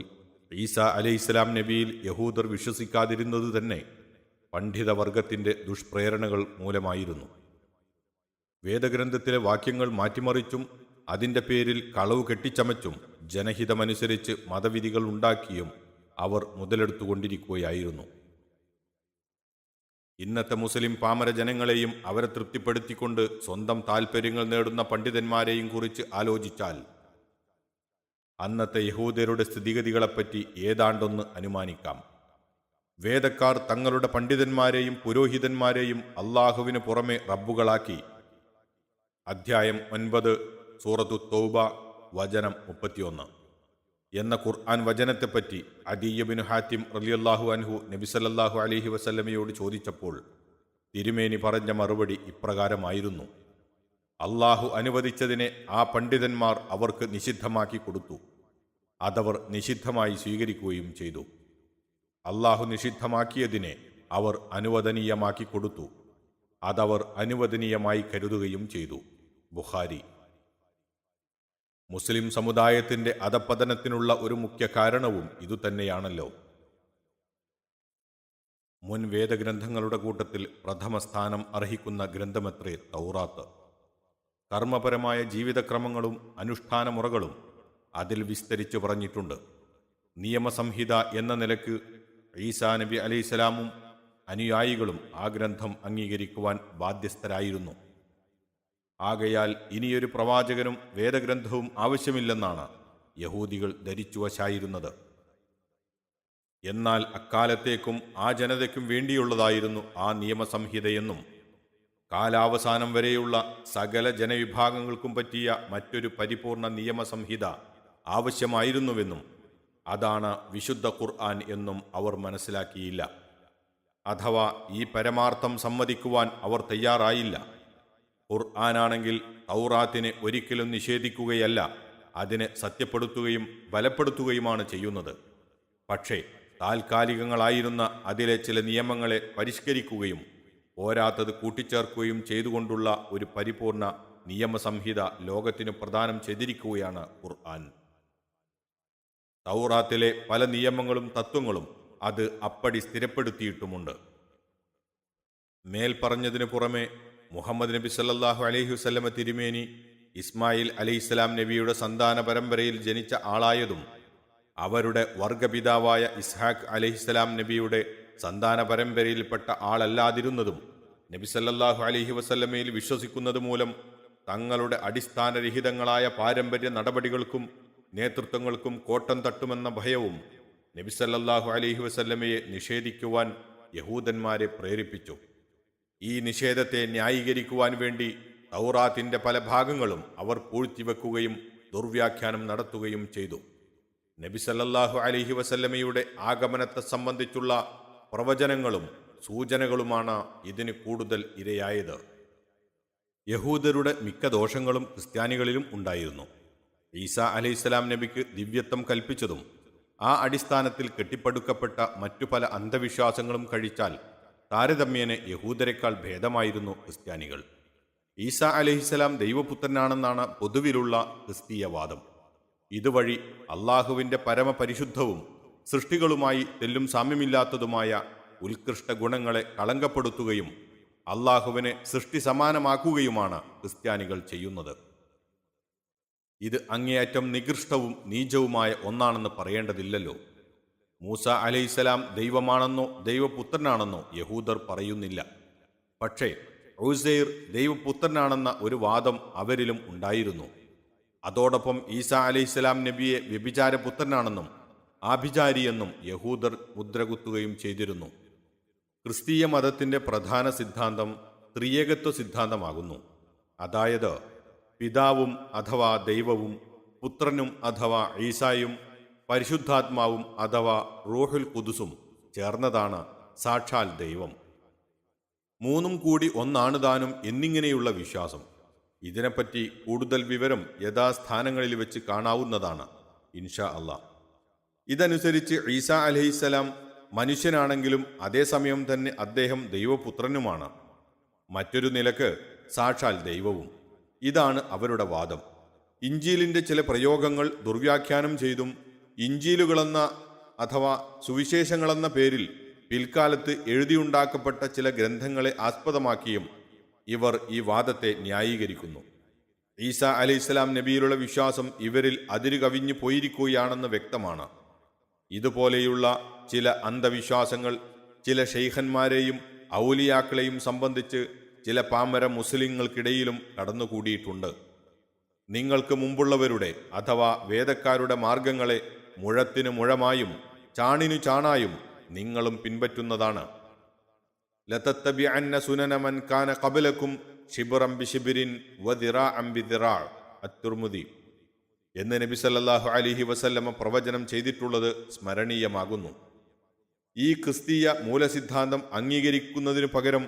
ഈസ അലൈഹിസ്സലാം നബിയിൽ യഹൂദർ വിശ്വസിക്കാതിരുന്നത് തന്നെ പണ്ഡിതവർഗത്തിൻ്റെ ദുഷ്പ്രേരണകൾ മൂലമായിരുന്നു. വേദഗ്രന്ഥത്തിലെ വാക്യങ്ങൾ മാറ്റിമറിച്ചും അതിൻ്റെ പേരിൽ കളവ് കെട്ടിച്ചമച്ചും ജനഹിതമനുസരിച്ച് മതവിധികൾ ഉണ്ടാക്കിയും അവർ മുതലെടുത്തുകൊണ്ടിരിക്കുകയായിരുന്നു. ഇന്നത്തെ മുസ്ലിം പാമര ജനങ്ങളെയും അവരെ തൃപ്തിപ്പെടുത്തിക്കൊണ്ട് സ്വന്തം താൽപ്പര്യങ്ങൾ നേടുന്ന പണ്ഡിതന്മാരെയും കുറിച്ച് ആലോചിച്ചാൽ അന്നത്തെ യഹൂദരുടെ സ്ഥിതിഗതികളെപ്പറ്റി ഏതാണ്ടൊന്ന് അനുമാനിക്കാം. വേദക്കാർ തങ്ങളുടെ പണ്ഡിതന്മാരെയും പുരോഹിതന്മാരെയും അള്ളാഹുവിന് പുറമെ റബ്ബുകളാക്കി. അധ്യായം 9 സൂറത്തു തൗബ വചനം 31 എന്ന ഖുർആൻ വചനത്തെപ്പറ്റി അദീയ് ബിൻ ഹാത്തിം റളിയല്ലാഹു അൻഹു നബി സല്ലല്ലാഹു അലൈഹി വസല്ലമയോട് ചോദിച്ചപ്പോൾ തിരുമേനി പറഞ്ഞ മറുപടി ഇപ്രകാരമായിരുന്നു: അള്ളാഹു അനുവദിച്ചതിനെ ആ പണ്ഡിതന്മാർ അവർക്ക് നിഷിദ്ധമാക്കി കൊടുത്തു. അതവർ നിഷിദ്ധമായി സ്വീകരിക്കുകയും ചെയ്തു. അള്ളാഹു നിഷിദ്ധമാക്കിയതിനെ അവർ അനുവദനീയമാക്കി കൊടുത്തു. അതവർ അനുവദനീയമായി കരുതുകയും ചെയ്തു. ബുഖാരി. മുസ്ലിം സമുദായത്തിന്റെ അധപ്പതനത്തിനുള്ള ഒരു മുഖ്യ കാരണവും ഇതുതന്നെയാണല്ലോ. മുൻ വേദഗ്രന്ഥങ്ങളുടെ കൂട്ടത്തിൽ പ്രഥമ സ്ഥാനം അർഹിക്കുന്ന ഗ്രന്ഥമത്രേ തൗറാത്ത്. കർമ്മപരമായ ജീവിതക്രമങ്ങളും അനുഷ്ഠാനമുറകളും അതിൽ വിസ്തരിച്ചു പറഞ്ഞിട്ടുണ്ട്. നിയമസംഹിത എന്ന നിലക്ക് ഈസാ നബി അലൈഹിസ്സലാമും അനുയായികളും ആ ഗ്രന്ഥം അംഗീകരിക്കുവാൻ ബാധ്യസ്ഥരായിരുന്നു. ആകയാൽ ഇനിയൊരു പ്രവാചകനും വേദഗ്രന്ഥവും ആവശ്യമില്ലെന്നാണ് യഹൂദികൾ ധരിച്ചു വശായിരുന്നത്. എന്നാൽ അക്കാലത്തേക്കും ആ ജനതയ്ക്കും വേണ്ടിയുള്ളതായിരുന്നു ആ നിയമസംഹിതയെന്നും കാലാവസാനം വരെയുള്ള സകല ജനവിഭാഗങ്ങൾക്കും പറ്റിയ മറ്റൊരു പരിപൂർണ നിയമസംഹിത ആവശ്യമായിരുന്നുവെന്നും അതാണ് വിശുദ്ധ ഖുർആൻ എന്നും അവർ മനസ്സിലാക്കിയില്ല. അഥവാ ഈ പരമാർത്ഥം സമ്മതിക്കുവാൻ അവർ തയ്യാറായില്ല. ഖുർആനാണെങ്കിൽ തൗറാത്തിനെ ഒരിക്കലും നിഷേധിക്കുകയല്ല, അതിനെ സത്യപ്പെടുത്തുകയും ബലപ്പെടുത്തുകയുമാണ് ചെയ്യുന്നത്. പക്ഷേ താൽക്കാലികങ്ങളായിരുന്ന അതിലെ ചില നിയമങ്ങളെ പരിഷ്കരിക്കുകയും പോരാത്തത് കൂട്ടിച്ചേർക്കുകയും ചെയ്തുകൊണ്ടുള്ള ഒരു പരിപൂർണ നിയമസംഹിത ലോകത്തിനു പ്രദാനം ചെയ്തിരിക്കുകയാണ് ഖുർആൻ. തൗറാത്തിലെ പല നിയമങ്ങളും തത്വങ്ങളും അത് അപ്പടി സ്ഥിരപ്പെടുത്തിയിട്ടുമുണ്ട്. മേൽ പറഞ്ഞതിനു പുറമെ മുഹമ്മദ് നബി സല്ലല്ലാഹു അലൈഹി വസല്ലമ തിരുമേനി ഇസ്മായിൽ അലൈഹിസ്സലാം നബിയുടെ സന്താന പരമ്പരയിൽ ജനിച്ച ആളായതും അവരുടെ വർഗപിതാവായ ഇസ്ഹാഖ് അലൈഹിസ്സലാം നബിയുടെ സന്താന പരമ്പരയിൽപ്പെട്ട ആളല്ലാതിരുന്നതും നബി സല്ലല്ലാഹു അലൈഹി വസല്ലമയിൽ വിശ്വസിക്കുന്നത് മൂലം തങ്ങളുടെ അടിസ്ഥാനരഹിതങ്ങളായ പാരമ്പര്യ നടപടികൾക്കും നേതൃത്വങ്ങൾക്കും കോട്ടം തട്ടുമെന്ന ഭയവും നബി സല്ലല്ലാഹു അലൈഹി വസല്ലമയെ നിഷേധിക്കുവാൻ യഹൂദന്മാരെ പ്രേരിപ്പിച്ചു. ഈ നിഷേധത്തെ ന്യായീകരിക്കുവാൻ വേണ്ടി തൗറാത്തിന്റെ പല ഭാഗങ്ങളും അവർ പൂഴ്ത്തിവെക്കുകയും ദുർവ്യാഖ്യാനം നടത്തുകയും ചെയ്തു. നബി സല്ലല്ലാഹു അലൈഹി വസല്ലമയുടെ ആഗമനത്തെ സംബന്ധിച്ചുള്ള പ്രവചനങ്ങളും സൂചനകളുമാണ് ഇതിന് കൂടുതൽ ഇരയായത്. യഹൂദരുടെ മിക്ക ദോഷങ്ങളും ക്രിസ്ത്യാനികളിലും ഉണ്ടായിരുന്നു. ഈസാ അലൈഹിസ്സലാം നബിക്ക് ദിവ്യത്വം കൽപ്പിച്ചതും ആ അടിസ്ഥാനത്തിൽ കെട്ടിപ്പടുക്കപ്പെട്ട മറ്റു പല അന്ധവിശ്വാസങ്ങളും കഴിച്ചാൽ താരതമ്യേന യഹൂദരെക്കാൾ ഭേദമായിരുന്നു ക്രിസ്ത്യാനികൾ. ഈസാ അലൈഹിസ്സലാം ദൈവപുത്രനാണെന്നാണ് പൊതുവിലുള്ള ക്രിസ്തീയവാദം. ഇതുവഴി അള്ളാഹുവിൻ്റെ പരമപരിശുദ്ധവും സൃഷ്ടികളുമായി തെല്ലും സാമ്യമില്ലാത്തതുമായ ഉത്കൃഷ്ട ഗുണങ്ങളെ കളങ്കപ്പെടുത്തുകയും അള്ളാഹുവിനെ സൃഷ്ടി സമാനമാക്കുകയുമാണ് ക്രിസ്ത്യാനികൾ ചെയ്യുന്നത്. ഇത് അങ്ങേയറ്റം നികൃഷ്ടവും നീചവുമായ ഒന്നാണെന്ന് പറയേണ്ടതില്ലല്ലോ. മൂസ അലൈഹിസ്സലാം ദൈവമാണെന്നോ ദൈവപുത്രനാണെന്നോ യഹൂദർ പറയുന്നില്ല. പക്ഷേ ഉസൈർ ദൈവപുത്രനാണെന്ന ഒരു വാദം അവരിലും ഉണ്ടായിരുന്നു. അതോടൊപ്പം ഈസാ അലൈഹിസ്സലാം നബിയെ വ്യഭിചാരപുത്രനാണെന്നും ആഭിചാരിയെന്നും യഹൂദർ മുദ്രകുത്തുകയും ചെയ്തിരുന്നു. ക്രിസ്തീയ മതത്തിന്റെ പ്രധാന സിദ്ധാന്തം ത്രിയേകത്വ സിദ്ധാന്തമാകുന്നു. അതായത് പിതാവും അഥവാ ദൈവവും പുത്രനും അഥവാ ഈസായും പരിശുദ്ധാത്മാവും അഥവാ റൂഹുൽ ഖുദുസും ചേർന്നതാണ് സാക്ഷാൽ ദൈവം. മൂന്നും കൂടി ഒന്നാണ് താനും എന്നിങ്ങനെയുള്ള വിശ്വാസം. ഇതിനെപ്പറ്റി കൂടുതൽ വിവരം യഥാസ്ഥാനങ്ങളിൽ വെച്ച് കാണാവുന്നതാണ് ഇൻഷാ അള്ളാഹ്. ഇതനുസരിച്ച് ഈസാ അലൈഹിസ്സലാം മനുഷ്യനാണെങ്കിലും അതേസമയം തന്നെ അദ്ദേഹം ദൈവപുത്രനുമാണ്. മറ്റൊരു നിലക്ക് സാക്ഷാൽ ദൈവവും. ഇതാണ് അവരുടെ വാദം. ഇഞ്ചീലിന്റെ ചില പ്രയോഗങ്ങൾ ദുർവ്യാഖ്യാനം ചെയ്തും ഇഞ്ചീലുകളെന്ന അഥവാ സുവിശേഷങ്ങളെന്ന പേരിൽ പിൽക്കാലത്ത് എഴുതിയുണ്ടാക്കപ്പെട്ട ചില ഗ്രന്ഥങ്ങളെ ആസ്പദമാക്കിയും ഇവർ ഈ വാദത്തെ ന്യായീകരിക്കുന്നു. ഈസ അലൈഹിസ്സലാം നബിയിലുള്ള വിശ്വാസം ഇവരിൽ അതിരു കവിഞ്ഞു പോയിരിക്കുകയാണെന്ന് വ്യക്തമാണ്. ഇതുപോലെയുള്ള ചില അന്ധവിശ്വാസങ്ങൾ ചില ഷെയ്ഖന്മാരെയും ഔലിയാക്കളെയും സംബന്ധിച്ച് ചില പാമര മുസ്ലിങ്ങൾക്കിടയിലും കടന്നുകൂടിയിട്ടുണ്ട്. നിങ്ങൾക്ക് മുമ്പുള്ളവരുടെ അഥവാ വേദക്കാരുടെ മാർഗങ്ങളെ മുഴത്തിനു മുഴമായും ചാണിനു ചാണായും നിങ്ങളും പിൻപറ്റുന്നതാണ്. ലതത്തബിഅന്ന സുനന മൻ കാന ഖബലക്കും ശിബ്റൻ ബിശിബ്രിൻ വദിറാഅൻ ബിദിറാ അത്തുർമുദി എന്ന് നബി സല്ലല്ലാഹു അലൈഹി വസല്ലമ പ്രവചനം ചെയ്തിട്ടുള്ളത് സ്മരണീയമാകുന്നു. ഈ ക്രിസ്തീയ മൂലസിദ്ധാന്തം അംഗീകരിക്കുന്നതിനു പകരം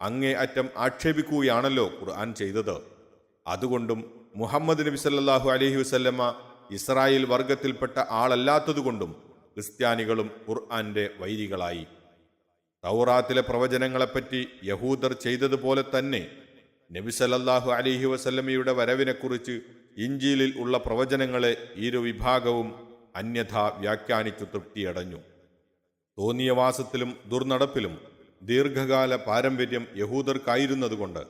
അങ്ങേ അറ്റം ആക്ഷേപിക്കുകയാണല്ലോ ഖുർആൻ ചെയ്തത്. അതുകൊണ്ടും മുഹമ്മദ് നബി സല്ലല്ലാഹു അലൈഹി വസല്ലമ ഇസ്രായേൽ വർഗത്തിൽപ്പെട്ട ആളല്ലാത്തതുകൊണ്ടും ക്രിസ്ത്യാനികളും ഖുർആന്റെ വൈരികളായി. തൗറാത്തിലെ പ്രവചനങ്ങളെപ്പറ്റി യഹൂദർ ചെയ്തതുപോലെ തന്നെ നബി സല്ലല്ലാഹു അലൈഹി വസല്ലമയുടെ വരവിനെക്കുറിച്ച് ഇഞ്ചീലിൽ ഉള്ള പ്രവചനങ്ങളെ ഇരു വിഭാഗവും അന്യഥാ വ്യാഖ്യാനിച്ചു തൃപ്തിയടഞ്ഞു. തോന്നിയവാസത്തിലും ദുർനടപ്പിലും ദീർഘകാല പാരമ്പര്യം യഹൂദർക്കായിരുന്നതുകൊണ്ട്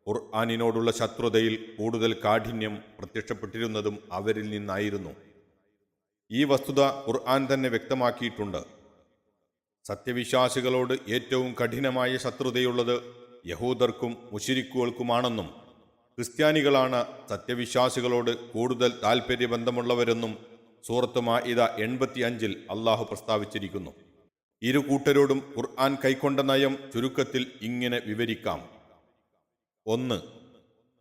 ഖുർആനിനോടുള്ള ശത്രുതയിൽ കൂടുതൽ കാഠിന്യം പ്രത്യക്ഷപ്പെട്ടിരുന്നതും അവരിൽ നിന്നായിരുന്നു. ഈ വസ്തുത ഖുർആൻ തന്നെ വ്യക്തമാക്കിയിട്ടുണ്ട്. സത്യവിശ്വാസികളോട് ഏറ്റവും കഠിനമായ ശത്രുതയുള്ളത് യഹൂദർക്കും മുശ്രിക്കുകൾക്കുമാണെന്നും ക്രിസ്ത്യാനികളാണ് സത്യവിശ്വാസികളോട് കൂടുതൽ താൽപര്യബന്ധമുള്ളവരെന്നും സൂറത്ത് മാഇദ 85 അള്ളാഹു പ്രസ്താവിച്ചിരിക്കുന്നു. ഇരു കൂട്ടരോടും ഖുർആൻ കൈക്കൊണ്ട നയം ചുരുക്കത്തിൽ ഇങ്ങനെ വിവരിക്കാം. 1.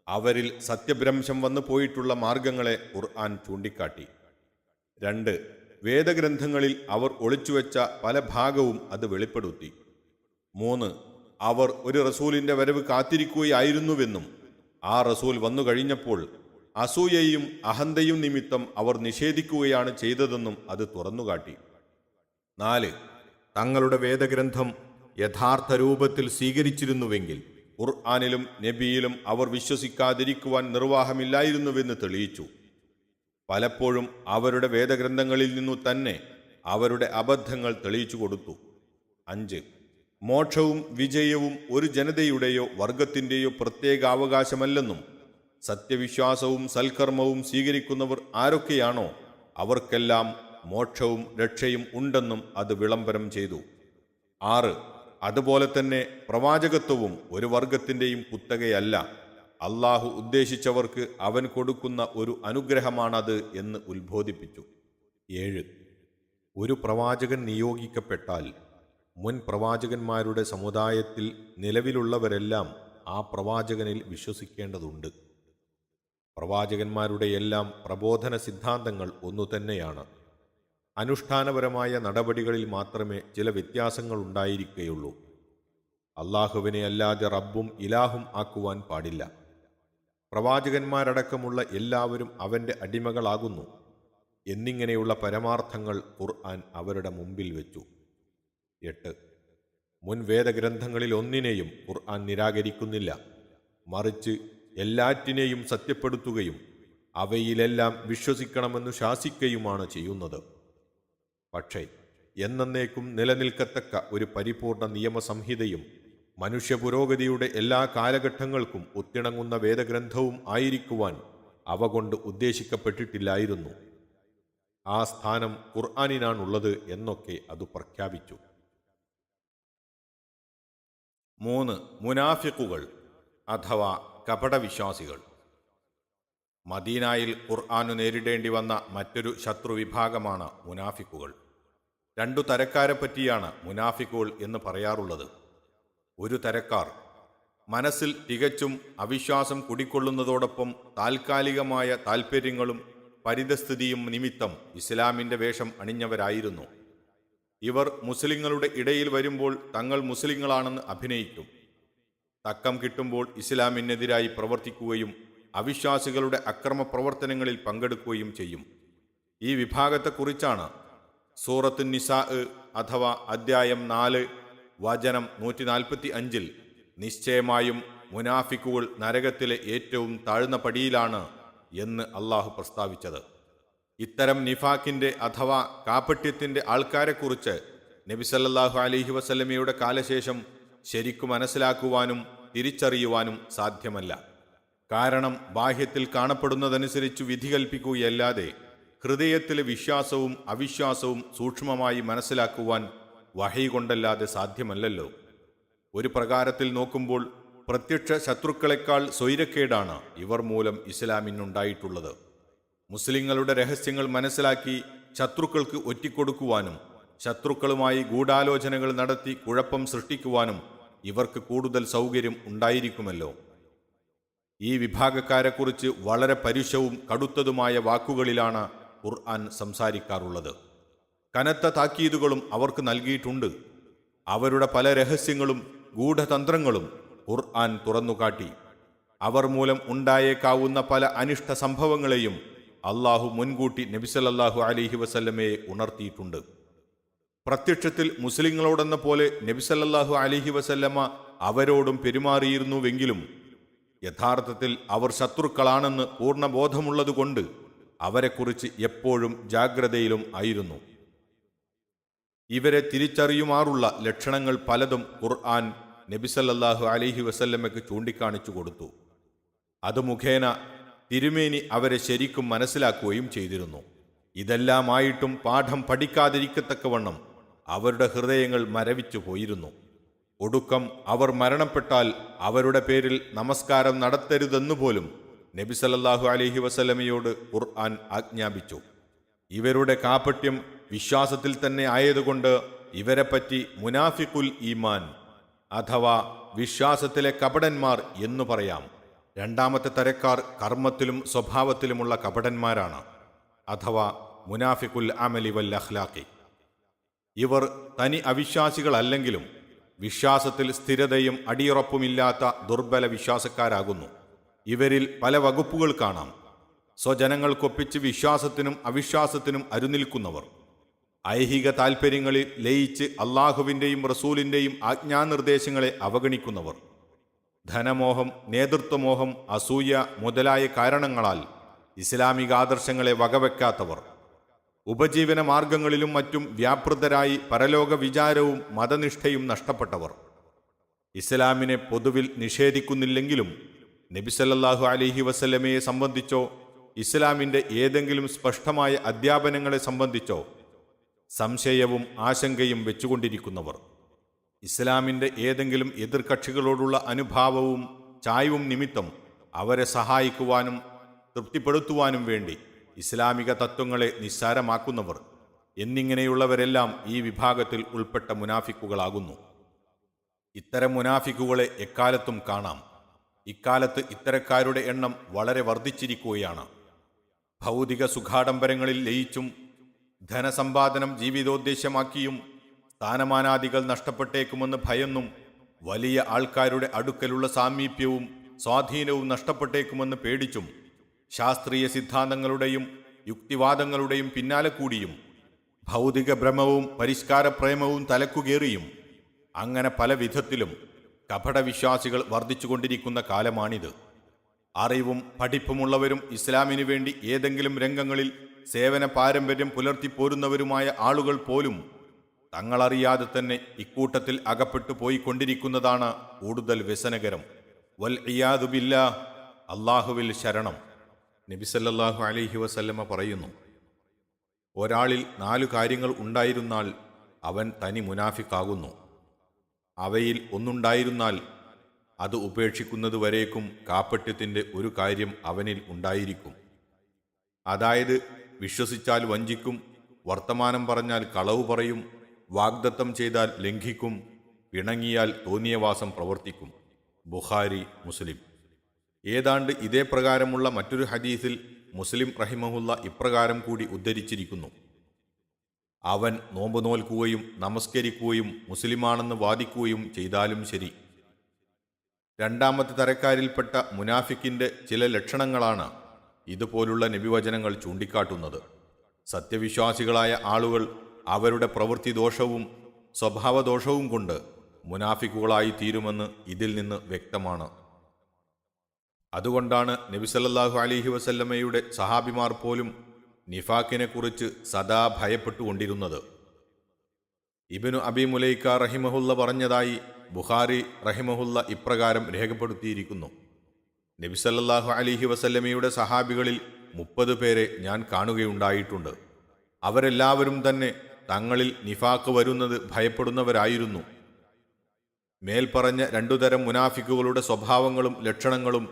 അവരിൽ സത്യഭ്രംശം വന്നു പോയിട്ടുള്ള മാർഗങ്ങളെ ഖുർആൻ ചൂണ്ടിക്കാട്ടി. 2. വേദഗ്രന്ഥങ്ങളിൽ അവർ ഒളിച്ചുവെച്ച പല ഭാഗവും അത് വെളിപ്പെടുത്തി. 3. അവർ ഒരു റസൂലിന്റെ വരവ് കാത്തിരിക്കുകയായിരുന്നുവെന്നും ആ റസൂൽ വന്നു കഴിഞ്ഞപ്പോൾ അസൂയയും അഹന്തയും നിമിത്തം അവർ നിഷേധിക്കുകയാണ് ചെയ്തതെന്നും അത് തുറന്നുകാട്ടി. 4. തങ്ങളുടെ വേദഗ്രന്ഥം യഥാർത്ഥ രൂപത്തിൽ സ്വീകരിച്ചിരുന്നുവെങ്കിൽ ഖുർആനിലും നബിയിലും അവർ വിശ്വസിക്കാതിരിക്കുവാൻ നിർവാഹമില്ലായിരുന്നുവെന്ന് തെളിയിച്ചു. പലപ്പോഴും അവരുടെ വേദഗ്രന്ഥങ്ങളിൽ നിന്നു തന്നെ അവരുടെ അബദ്ധങ്ങൾ തെളിയിച്ചു കൊടുത്തു. 5. മോക്ഷവും വിജയവും ഒരു ജനതയുടെയോ വർഗത്തിൻ്റെയോ പ്രത്യേക അവകാശമല്ലെന്നും സത്യവിശ്വാസവും സൽക്കർമ്മവും സ്വീകരിക്കുന്നവർ ആരൊക്കെയാണോ അവർക്കെല്ലാം മോക്ഷവും രക്ഷയും ഉണ്ടെന്നും അത് വിളംബരം ചെയ്തു. 6. അതുപോലെ തന്നെ പ്രവാചകത്വവും ഒരു വർഗത്തിൻ്റെയും കുത്തകയല്ല, അള്ളാഹു ഉദ്ദേശിച്ചവർക്ക് അവൻ കൊടുക്കുന്ന ഒരു അനുഗ്രഹമാണത് എന്ന് ഉത്ബോധിപ്പിച്ചു. 7. ഒരു പ്രവാചകൻ നിയോഗിക്കപ്പെട്ടാൽ മുൻ പ്രവാചകന്മാരുടെ സമുദായത്തിൽ നിലവിലുള്ളവരെല്ലാം ആ പ്രവാചകനിൽ വിശ്വസിക്കേണ്ടതുണ്ട്. പ്രവാചകന്മാരുടെ എല്ലാം പ്രബോധന സിദ്ധാന്തങ്ങൾ ഒന്നുതന്നെയാണ്. അനുഷ്ഠാനപരമായ നടപടികളിൽ മാത്രമേ ചില വ്യത്യാസങ്ങൾ ഉണ്ടായിരിക്കുകയുള്ളൂ. അള്ളാഹുവിനെ അല്ലാതെ റബ്ബും ഇലാഹും ആക്കുവാൻ പാടില്ല. പ്രവാചകന്മാരടക്കമുള്ള എല്ലാവരും അവൻ്റെ അടിമകളാകുന്നു എന്നിങ്ങനെയുള്ള പരമാർത്ഥങ്ങൾ ഖുർആൻ അവരുടെ മുമ്പിൽ വെച്ചു. 8. മുൻ വേദഗ്രന്ഥങ്ങളിൽ ഒന്നിനെയും ഖുർആൻ നിരാകരിക്കുന്നില്ല, മറിച്ച് എല്ലാറ്റിനെയും സത്യപ്പെടുത്തുകയും അവയിലെല്ലാം വിശ്വസിക്കണമെന്നു ശാസിക്കുകയുമാണ് ചെയ്യുന്നത്. പക്ഷേ എന്നേക്കും നിലനിൽക്കത്തക്ക ഒരു പരിപൂർണ നിയമസംഹിതയും മനുഷ്യ പുരോഗതിയുടെ എല്ലാ കാലഘട്ടങ്ങൾക്കും ഒത്തിണങ്ങുന്ന വേദഗ്രന്ഥവും ആയിരിക്കുവാൻ അവ കൊണ്ട് ഉദ്ദേശിക്കപ്പെട്ടിട്ടില്ലായിരുന്നു. ആ സ്ഥാനം ഖുർആനിനാണുള്ളത് എന്നൊക്കെ അത് പ്രഖ്യാപിച്ചു. 3. മുനാഫിഖുകൾ അഥവാ കപടവിശ്വാസികൾ. മദീനായിൽ ഖുർആനു നേരിടേണ്ടി വന്ന മറ്റൊരു ശത്രുവിഭാഗമാണ് മുനാഫിക്കുകൾ. 2 തരക്കാരെ പറ്റിയാണ് മുനാഫിക്കുകൾ എന്ന് പറയാറുള്ളത്. ഒരു തരക്കാർ മനസ്സിൽ തികച്ചും അവിശ്വാസം കുടിക്കൊള്ളുന്നതോടൊപ്പം താൽക്കാലികമായ താൽപ്പര്യങ്ങളും പരിതസ്ഥിതിയും നിമിത്തം ഇസ്ലാമിൻ്റെ വേഷം അണിഞ്ഞവരായിരുന്നു. ഇവർ മുസ്ലിങ്ങളുടെ ഇടയിൽ വരുമ്പോൾ തങ്ങൾ മുസ്ലിങ്ങളാണെന്ന് അഭിനയിക്കും. തക്കം കിട്ടുമ്പോൾ ഇസ്ലാമിനെതിരായി പ്രവർത്തിക്കുകയും അവിശ്വാസികളുടെ അക്രമ പ്രവർത്തനങ്ങളിൽ പങ്കെടുക്കുകയും ചെയ്യും. ഈ വിഭാഗത്തെക്കുറിച്ചാണ് സൂറത്ത് നിസാ അഥവാ അദ്ധ്യായം 4 വചനം 145 നിശ്ചയമായും മുനാഫിക്കുകൾ നരകത്തിലെ ഏറ്റവും താഴ്ന്ന പടിയിലാണ് എന്ന് അള്ളാഹു പ്രസ്താവിച്ചത്. ഇത്തരം നിഫാക്കിൻ്റെ അഥവാ കാപട്യത്തിൻ്റെ ആൾക്കാരെക്കുറിച്ച് നബി സല്ലല്ലാഹു അലൈഹി വസല്ലമയുടെ കാലശേഷം ശരിക്കു മനസ്സിലാക്കുവാനും തിരിച്ചറിയുവാനും സാധ്യമല്ല. കാരണം ബാഹ്യത്തിൽ കാണപ്പെടുന്നതനുസരിച്ച് വിധി കൽപ്പിക്കുകയല്ലാതെ ഹൃദയത്തിലെ വിശ്വാസവും അവിശ്വാസവും സൂക്ഷ്മമായി മനസ്സിലാക്കുവാൻ വഹി കൊണ്ടല്ലാതെ സാധ്യമല്ലല്ലോ. ഒരു പ്രകാരത്തിൽ നോക്കുമ്പോൾ പ്രത്യക്ഷ ശത്രുക്കളെക്കാൾ സ്വൈരക്കേടാണ് ഇവർ മൂലം ഇസ്ലാമിനുണ്ടായിട്ടുള്ളത്. മുസ്ലിങ്ങളുടെ രഹസ്യങ്ങൾ മനസ്സിലാക്കി ശത്രുക്കൾക്ക് ഒറ്റിക്കൊടുക്കുവാനും ശത്രുക്കളുമായി ഗൂഢാലോചനകൾ നടത്തി കുഴപ്പം സൃഷ്ടിക്കുവാനും ഇവർക്ക് കൂടുതൽ സൗകര്യം ഉണ്ടായിരിക്കുമല്ലോ. ഈ വിഭാഗക്കാരെക്കുറിച്ച് വളരെ പരുഷവും കടുത്തതുമായ വാക്കുകളിലാണ് ഖുർആൻ സംസാരിക്കാറുള്ളത്. കനത്ത താക്കീതുകളും അവർക്ക് നൽകിയിട്ടുണ്ട്. അവരുടെ പല രഹസ്യങ്ങളും ഗൂഢതന്ത്രങ്ങളും ഖുർആൻ തുറന്നുകാട്ടി. അവർ മൂലം ഉണ്ടായേക്കാവുന്ന പല അനിഷ്ട സംഭവങ്ങളെയും അള്ളാഹു മുൻകൂട്ടി നബി സല്ലല്ലാഹു അലൈഹി വസല്ലമയെ ഉണർത്തിയിട്ടുണ്ട്. പ്രത്യക്ഷത്തിൽ മുസ്ലിങ്ങളോടെന്ന പോലെ നബി സല്ലല്ലാഹു അലൈഹി വസല്ലമ അവരോടും പെരുമാറിയിരുന്നുവെങ്കിലും യഥാർത്ഥത്തിൽ അവർ ശത്രുക്കളാണെന്ന് പൂർണ്ണബോധമുള്ളതുകൊണ്ട് അവരെക്കുറിച്ച് എപ്പോഴും ജാഗ്രതയിലും ആയിരുന്നു. ഇവരെ തിരിച്ചറിയുമാറുള്ള ലക്ഷണങ്ങൾ പലതും ഖുർആൻ നബി സല്ലല്ലാഹു അലൈഹി വസല്ലമയ്ക്ക് ചൂണ്ടിക്കാണിച്ചു കൊടുത്തു. അത് മുഖേന തിരുമേനി അവരെ ശരിക്കും മനസ്സിലാക്കുകയും ചെയ്തിരുന്നു. ഇതെല്ലാമായിട്ടും പാഠം പഠിക്കാതിരിക്കത്തക്കവണ്ണം അവരുടെ ഹൃദയങ്ങൾ മരവിച്ചു പോയിരുന്നു. ഒടുക്കം അവർ മരണപ്പെട്ടാൽ അവരുടെ പേരിൽ നമസ്കാരം നടത്തരുതെന്നുപോലും നബി സല്ലല്ലാഹു അലൈഹി വസല്ലമയോട് ഖുർആൻ ആജ്ഞാപിച്ചു. ഇവരുടെ കാപട്യം വിശ്വാസത്തിൽ തന്നെ ആയതുകൊണ്ട് ഇവരെപ്പറ്റി മുനാഫിഖുൽ ഈമാൻ അഥവാ വിശ്വാസത്തിലെ കപടന്മാർ എന്നു പറയാം. രണ്ടാമത്തെ തരക്കാർ കർമ്മത്തിലും സ്വഭാവത്തിലുമുള്ള കപടന്മാരാണ്, അഥവാ മുനാഫിഖുൽ അമലി വൽ അഖ്ലാഖി. ഇവർ തനി അവിശ്വാസികളല്ലെങ്കിലും വിശ്വാസത്തിൽ സ്ഥിരതയും അടിയുറപ്പുമില്ലാത്ത ദുർബല വിശ്വാസക്കാരാകുന്നു. ഇവരിൽ പല വകുപ്പുകൾ കാണാം. സ്വജനങ്ങൾക്കൊപ്പിച്ച് വിശ്വാസത്തിനും അവിശ്വാസത്തിനും അരുനിൽക്കുന്നവർ, ഐഹിക താൽപ്പര്യങ്ങളിൽ ലയിച്ച് അള്ളാഹുവിൻ്റെയും റസൂലിൻ്റെയും ആജ്ഞാനിർദ്ദേശങ്ങളെ അവഗണിക്കുന്നവർ, ധനമോഹം, നേതൃത്വമോഹം, അസൂയ മുതലായ കാരണങ്ങളാൽ ഇസ്ലാമിക ആദർശങ്ങളെ വകവെക്കാത്തവർ, ഉപജീവന മാർഗങ്ങളിലും മറ്റും വ്യാപൃതരായി പരലോക വിചാരവും മതനിഷ്ഠയും നഷ്ടപ്പെട്ടവർ, ഇസ്ലാമിനെ പൊതുവിൽ നിഷേധിക്കുന്നില്ലെങ്കിലും നബി സല്ലല്ലാഹു അലൈഹി വസല്ലമയെ സംബന്ധിച്ചോ ഇസ്ലാമിൻ്റെ ഏതെങ്കിലും സ്പഷ്ടമായ അധ്യാപനങ്ങളെ സംബന്ധിച്ചോ സംശയവും ആശങ്കയും വെച്ചുകൊണ്ടിരിക്കുന്നവർ, ഇസ്ലാമിൻ്റെ ഏതെങ്കിലും എതിർകക്ഷികളോടുള്ള അനുഭാവവും ചായവും നിമിത്തം അവരെ സഹായിക്കുവാനും തൃപ്തിപ്പെടുത്തുവാനും വേണ്ടി ഇസ്ലാമിക തത്വങ്ങളെ നിസ്സാരമാക്കുന്നവർ എന്നിങ്ങനെയുള്ളവരെല്ലാം ഈ വിഭാഗത്തിൽ ഉൾപ്പെട്ട മുനാഫിക്കുകളാകുന്നു. ഇത്തരം മുനാഫിക്കുകളെ എക്കാലത്തും കാണാം. ഇക്കാലത്ത് ഇത്തരക്കാരുടെ എണ്ണം വളരെ വർദ്ധിച്ചിരിക്കുകയാണ്. ഭൗതിക സുഖാഡംബരങ്ങളിൽ ലയിച്ചും ധനസമ്പാദനം ജീവിതോദ്ദേശ്യമാക്കിയും സ്ഥാനമാനാദികൾ നഷ്ടപ്പെട്ടേക്കുമെന്ന് ഭയന്നും വലിയ ആൾക്കാരുടെ അടുക്കലുള്ള സാമീപ്യവും സ്വാധീനവും നഷ്ടപ്പെട്ടേക്കുമെന്ന് പേടിച്ചും ശാസ്ത്രീയ സിദ്ധാന്തങ്ങളുടെയും യുക്തിവാദങ്ങളുടെയും പിന്നാലെ കൂടിയും ഭൗതിക ഭ്രമവും പരിഷ്കാരപ്രേമവും തലക്കുകേറിയും അങ്ങനെ പല വിധത്തിലും കപടവിശ്വാസികൾ വർദ്ധിച്ചുകൊണ്ടിരിക്കുന്ന കാലമാണിത്. അറിവും പഠിപ്പുമുള്ളവരും ഇസ്ലാമിനു വേണ്ടി ഏതെങ്കിലും രംഗങ്ങളിൽ സേവന പാരമ്പര്യം പുലർത്തിപ്പോരുന്നവരുമായ ആളുകൾ പോലും തങ്ങളറിയാതെ തന്നെ ഇക്കൂട്ടത്തിൽ അകപ്പെട്ടു പോയിക്കൊണ്ടിരിക്കുന്നതാണ് കൂടുതൽ വ്യസനകരം. വൽ ഇയാദു ബില്ലാ, അള്ളാഹുവിൽ ശരണം. നബി സല്ലല്ലാഹു അലൈഹി വസല്ലമ പറയുന്നു, ഒരാളിൽ 4 കാര്യങ്ങൾ ഉണ്ടായിരുന്നാൽ അവൻ തനി മുനാഫിക്കാകുന്നു. അവയിൽ ഒന്നുണ്ടായിരുന്നാൽ അത് ഉപേക്ഷിക്കുന്നതുവരേക്കും കാപ്പട്യത്തിൻ്റെ ഒരു കാര്യം അവനിൽ ഉണ്ടായിരിക്കും. അതായത് വിശ്വസിച്ചാൽ വഞ്ചിക്കും, വർത്തമാനം പറഞ്ഞാൽ കളവ് പറയും, വാഗ്ദത്തം ചെയ്താൽ ലംഘിക്കും, പിണങ്ങിയാൽ തോന്നിയവാസം പ്രവർത്തിക്കും. ബുഖാരി, മുസ്ലിം. ഏതാണ്ട് ഇതേ പ്രകാരമുള്ള മറ്റൊരു ഹദീസിൽ മുസ്ലിം റഹിമഹുല്ല ഇപ്രകാരം കൂടി ഉദ്ധരിച്ചിരിക്കുന്നു: അവൻ നോമ്പ് നോൽക്കുകയും നമസ്കരിക്കുകയും മുസ്ലിമാണെന്ന് വാദിക്കുകയും ചെയ്താലും ശരി. രണ്ടാമത്തെ തരക്കാരിൽപ്പെട്ട മുനാഫിക്കിൻ്റെ ചില ലക്ഷണങ്ങളാണ് ഇതുപോലുള്ള നബിവചനങ്ങൾ ചൂണ്ടിക്കാട്ടുന്നത്. സത്യവിശ്വാസികളായ ആളുകൾ അവരുടെ പ്രവൃത്തി ദോഷവും സ്വഭാവദോഷവും കൊണ്ട് മുനാഫിക്കുകളായി തീരുമെന്ന് ഇതിൽ നിന്ന് വ്യക്തമാണ്. അതുകൊണ്ടാണ് നബി സല്ലല്ലാഹു അലൈഹി വസല്ലമയുടെ സഹാബിമാർ പോലും നിഫാക്കിനെ കുറിച്ച് സദാ ഭയപ്പെട്ടുകൊണ്ടിരുന്നത്. ഇബ്നു അബി മുലൈക്ക റഹിമഹുല്ല പറഞ്ഞതായി ബുഖാരി റഹിമഹുല്ല ഇപ്രകാരം രേഖപ്പെടുത്തിയിരിക്കുന്നു: നബി സല്ലല്ലാഹു അലൈഹി വസല്ലമയുടെ സഹാബികളിൽ 30 പേരെ ഞാൻ കാണുകയുണ്ടായിട്ടുണ്ട്. അവരെല്ലാവരും തന്നെ തങ്ങളിൽ നിഫാക്ക് വരുന്നത് ഭയപ്പെടുന്നവരായിരുന്നു. മേൽപ്പറഞ്ഞ 2 തരം മുനാഫിക്കുകളുടെ സ്വഭാവങ്ങളും ലക്ഷണങ്ങളും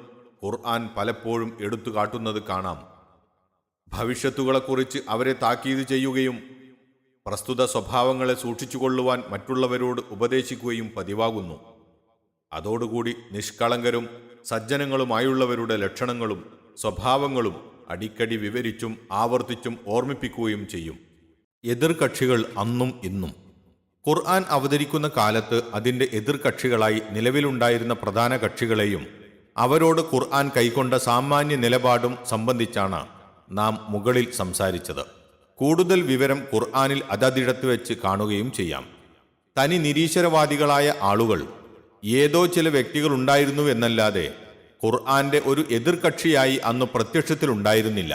ഖുർആൻ പലപ്പോഴും എടുത്തു കാട്ടുന്നത് കാണാം. ഭവിഷ്യത്തുകളെക്കുറിച്ച് അവരെ താക്കീത് ചെയ്യുകയും പ്രസ്തുത സ്വഭാവങ്ങളെ സൂക്ഷിച്ചുകൊള്ളുവാൻ മറ്റുള്ളവരോട് ഉപദേശിക്കുകയും പതിവാകുന്നു. അതോടുകൂടി നിഷ്കളങ്കരും സജ്ജനങ്ങളുമായുള്ളവരുടെ ലക്ഷണങ്ങളും സ്വഭാവങ്ങളും അടിക്കടി വിവരിച്ചും ആവർത്തിച്ചും ഓർമ്മിപ്പിക്കുകയും ചെയ്യും. എതിർകക്ഷികൾ അന്നും ഇന്നും. ഖുർആൻ അവതരിക്കുന്ന കാലത്ത് അതിൻ്റെ എതിർകക്ഷികളായി നിലവിലുണ്ടായിരുന്ന പ്രധാന കക്ഷികളെയും അവരോട് ഖുർആൻ കൈക്കൊണ്ട സാമാന്യ നിലപാടും സംബന്ധിച്ചാണ് നാം മുകളിൽ സംസാരിച്ചത്. കൂടുതൽ വിവരം ഖുർആനിൽ അതതിടത്ത് വെച്ച് കാണുകയും ചെയ്യാം. തനി നിരീശ്വരവാദികളായ ആളുകൾ ഏതോ ചില വ്യക്തികളുണ്ടായിരുന്നു എന്നല്ലാതെ ഖുർആന്റെ ഒരു എതിർകക്ഷിയായി അന്ന് പ്രത്യക്ഷത്തിലുണ്ടായിരുന്നില്ല.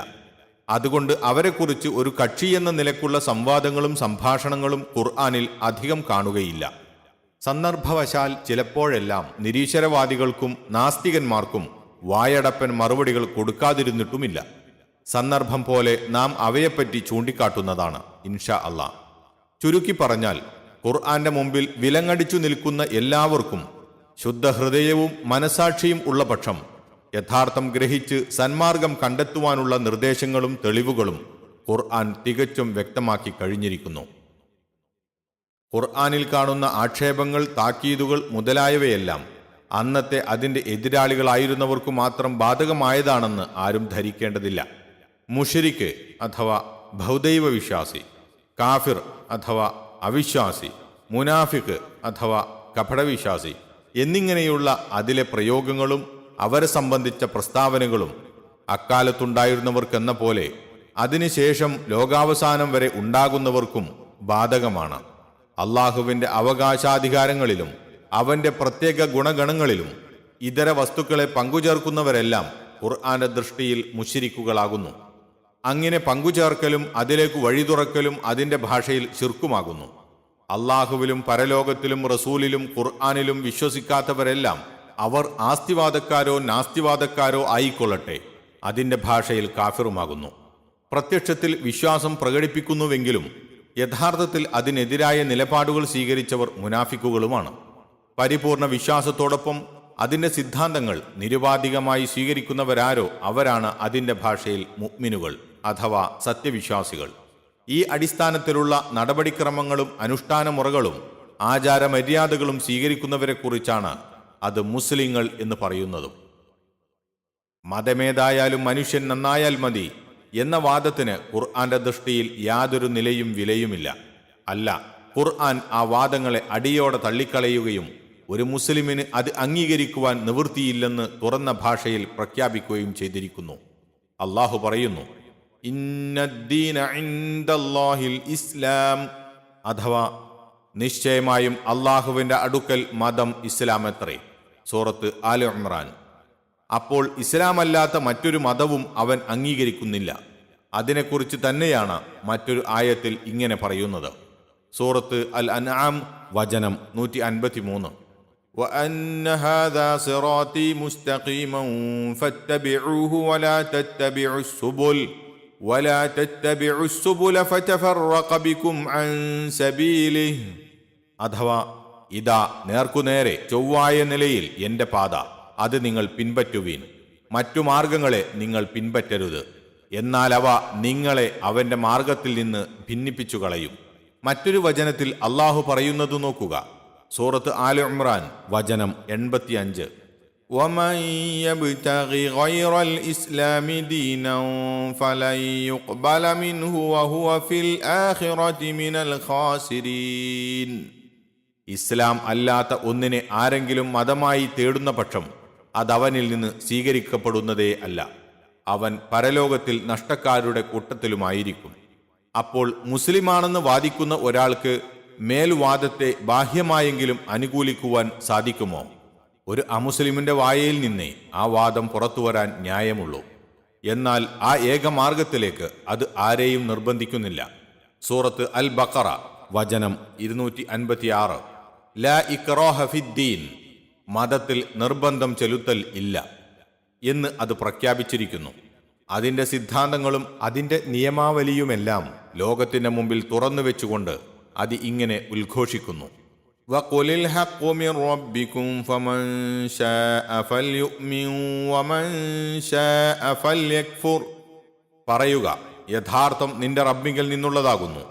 അതുകൊണ്ട് അവരെക്കുറിച്ച് ഒരു കക്ഷിയെന്ന നിലക്കുള്ള സംവാദങ്ങളും സംഭാഷണങ്ങളും ഖുർആനിൽ അധികം കാണുകയില്ല. സന്ദർഭവശാൽ ചിലപ്പോഴെല്ലാം നിരീശ്വരവാദികൾക്കും നാസ്തികന്മാർക്കും വായടപ്പൻ മറുപടികൾ കൊടുക്കാതിരുന്നിട്ടുമില്ല. സന്ദർഭം പോലെ നാം അവയെപ്പറ്റി ചൂണ്ടിക്കാട്ടുന്നതാണ് ഇൻഷാ അല്ലാഹ്. ചുരുക്കി പറഞ്ഞാൽ ഖുർആന്റെ മുമ്പിൽ വിലങ്ങടിച്ചു നിൽക്കുന്ന എല്ലാവർക്കും ശുദ്ധഹൃദയവും മനസാക്ഷിയും ഉള്ള പക്ഷം യഥാർത്ഥം ഗ്രഹിച്ച് സന്മാർഗം കണ്ടെത്തുവാനുള്ള നിർദ്ദേശങ്ങളും തെളിവുകളും ഖുർആൻ തികച്ചും വ്യക്തമാക്കി കഴിഞ്ഞിരിക്കുന്നു. ഖുർആനിൽ കാണുന്ന ആക്ഷേപങ്ങൾ, താക്കീതുകൾ മുതലായവയെല്ലാം അന്നത്തെ അതിൻ്റെ എതിരാളികളായിരുന്നവർക്കു മാത്രം ബാധകമായതാണെന്ന് ആരും ധരിക്കേണ്ടതില്ല. മുശ്രിക്ക് അഥവാ ബഹുദൈവ വിശ്വാസി, കാഫിർ അഥവാ അവിശ്വാസി, മുനാഫിക്ക് അഥവാ കപടവിശ്വാസി എന്നിങ്ങനെയുള്ള അതിലെ പ്രയോഗങ്ങളും അവരെ സംബന്ധിച്ച പ്രസ്താവനകളും അക്കാലത്തുണ്ടായിരുന്നവർക്കെന്ന പോലെ അതിനുശേഷം ലോകാവസാനം വരെ ഉണ്ടാകുന്നവർക്കും ബാധകമാണ്. അള്ളാഹുവിൻ്റെ അവകാശാധികാരങ്ങളിലും അവൻ്റെ പ്രത്യേക ഗുണഗണങ്ങളിലും ഇതര വസ്തുക്കളെ പങ്കുചേർക്കുന്നവരെല്ലാം ഖുർആന്റെ ദൃഷ്ടിയിൽ മുശ്രിക്കുകളാകുന്നു. അങ്ങനെ പങ്കുചേർക്കലും അതിലേക്ക് വഴി തുറക്കലും അതിൻ്റെ ഭാഷയിൽ ശിർക്കുമാകുന്നു. അള്ളാഹുവിലും പരലോകത്തിലും റസൂലിലും ഖുർആനിലും വിശ്വസിക്കാത്തവരെല്ലാം അവർ ആസ്തിവാദക്കാരോ നാസ്തിവാദക്കാരോ ആയിക്കൊള്ളട്ടെ അതിൻ്റെ ഭാഷയിൽ കാഫിറുമാകുന്നു. പ്രത്യക്ഷത്തിൽ വിശ്വാസം പ്രകടിപ്പിക്കുന്നുവെങ്കിലും യഥാർത്ഥത്തിൽ അതിനെതിരായ നിലപാടുകൾ സ്വീകരിച്ചവർ മുനാഫിക്കുകളുമാണ്. പരിപൂർണ വിശ്വാസത്തോടൊപ്പം അതിൻ്റെ സിദ്ധാന്തങ്ങൾ നിരുപാധികമായി സ്വീകരിക്കുന്നവരാരോ അവരാണ് അതിൻ്റെ ഭാഷയിൽ മുഅ്മിനുകൾ അഥവാ സത്യവിശ്വാസികൾ. ഈ അടിസ്ഥാനത്തിലുള്ള നടപടിക്രമങ്ങളും അനുഷ്ഠാനമുറകളും ആചാരമര്യാദകളും സ്വീകരിക്കുന്നവരെക്കുറിച്ചാണ് അത് മുസ്ലിങ്ങൾ എന്ന് പറയുന്നതും. മതമേതായാലും മനുഷ്യൻ നന്നായാൽ മതി എന്ന വാദത്തിന് ഖുർആന്റെ ദൃഷ്ടിയിൽ യാതൊരു നിലയും വിലയുമില്ല. അല്ല, ഖുർആൻ ആ വാദങ്ങളെ അടിയോടെ തള്ളിക്കളയുകയും ഒരു മുസ്ലിമിന് അത് അംഗീകരിക്കുവാൻ നിവൃത്തിയില്ലെന്ന് തുറന്ന ഭാഷയിൽ പ്രഖ്യാപിക്കുകയും ചെയ്തിരിക്കുന്നു. അള്ളാഹു പറയുന്നു, ഇന്നദ്ദീന ഇൻദല്ലാഹിൽ ഇസ്ലാം, അഥവാ നിശ്ചയമായും അള്ളാഹുവിൻ്റെ അടുക്കൽ മതം ഇസ്ലാമത്രേ. സൂറത്ത് ആല ഇമ്രാൻ. അപ്പോൾ ഇസ്ലാമല്ലാത്ത മറ്റൊരു മതവും അവൻ അംഗീകരിക്കുന്നില്ല. അതിനെക്കുറിച്ച് തന്നെയാണ് മറ്റൊരു ആയത്തിൽ ഇങ്ങനെ പറയുന്നത്. സൂറത്ത് അൽ അൻആം വചനം 153. وَأَنَّ هَذَا صِرَاطِي مُسْتَقِيمًا فَاتَّبِعُوهُ وَلَا تَتَّبِعُوا السُّبُلَ فَتَفَرَّقَ بِكُمْ عَنْ سَبِيلِهِ. അഥവാ ഇതാ നേർക്കുനേരെ ചൊവ്വായ നിലയിൽ എൻ്റെ പാത, അത് നിങ്ങൾ പിൻപറ്റുവീൻ. മറ്റു മാർഗങ്ങളെ നിങ്ങൾ പിൻപറ്റരുത്, എന്നാൽ അവ നിങ്ങളെ അവൻ്റെ മാർഗത്തിൽ നിന്ന് ഭിന്നിപ്പിച്ചു കളയും. മറ്റൊരു വചനത്തിൽ അള്ളാഹു പറയുന്നത് നോക്കുക. സൂറത്ത് ആല ഇമ്രാൻ വചനം 85. وَمَنْ يَبْتَغِ غَيْرَ الْإِسْلَامِ دِينًا فَلَنْ يُقْبَلَ مِنْهُ وَهُوَ فِي الْآخِرَةِ مِنَ الْخَاسِرِينَ. ഇസ്ലാം അല്ലാത്ത ഒന്നിനെ ആരെങ്കിലും മതമായി തേടുന്ന പക്ഷം അതവനിൽ നിന്ന് സ്വീകരിക്കപ്പെടുന്നതേ അല്ല. അവൻ പരലോകത്തിൽ നഷ്ടക്കാരുടെ കൂട്ടത്തിലുമായിരിക്കും. അപ്പോൾ മുസ്ലിമാണെന്ന് വാദിക്കുന്ന ഒരാൾക്ക് മേൽവാദത്തെ ബാഹ്യമായെങ്കിലും അനുകൂലിക്കുവാൻ സാധിക്കുമോ? ഒരു അമുസ്ലിമിന്റെ വായയിൽ നിന്നേ ആ വാദം പുറത്തുവരാൻ ന്യായമുള്ളൂ. എന്നാൽ ആ ഏകമാർഗത്തിലേക്ക് അത് ആരെയും നിർബന്ധിക്കുന്നില്ല. സൂറത്ത് അൽ ബഖറ വചനം 256. ലാ ഇക്റാഹ ഫിദ്ദീൻ, മതത്തിൽ നിർബന്ധം ചെലുത്തൽ ഇല്ല. എന്ന് അത് പ്രഖ്യാപിച്ചിരിക്കുന്നു. അതിൻ്റെ സിദ്ധാന്തങ്ങളും അതിൻ്റെ നിയമാവലിയുമെല്ലാം ലോകത്തിൻ്റെ മുമ്പിൽ തുറന്നു വെച്ചുകൊണ്ട് അത് ഇങ്ങനെ ഉദ്ഘോഷിക്കുന്നു: വഖുലിൽ ഹഖ്ഖു മിർ റബ്ബിക്കും ഫമൻ ശാഅ ഫൽയുഅ്മിൻ വമൻ ശാഅ ഫൽയക്ഫുർ. പറയുക, യഥാർത്ഥം നിന്റെ റബ്ബിങ്കിൽ നിന്നുള്ളതാകുന്നു.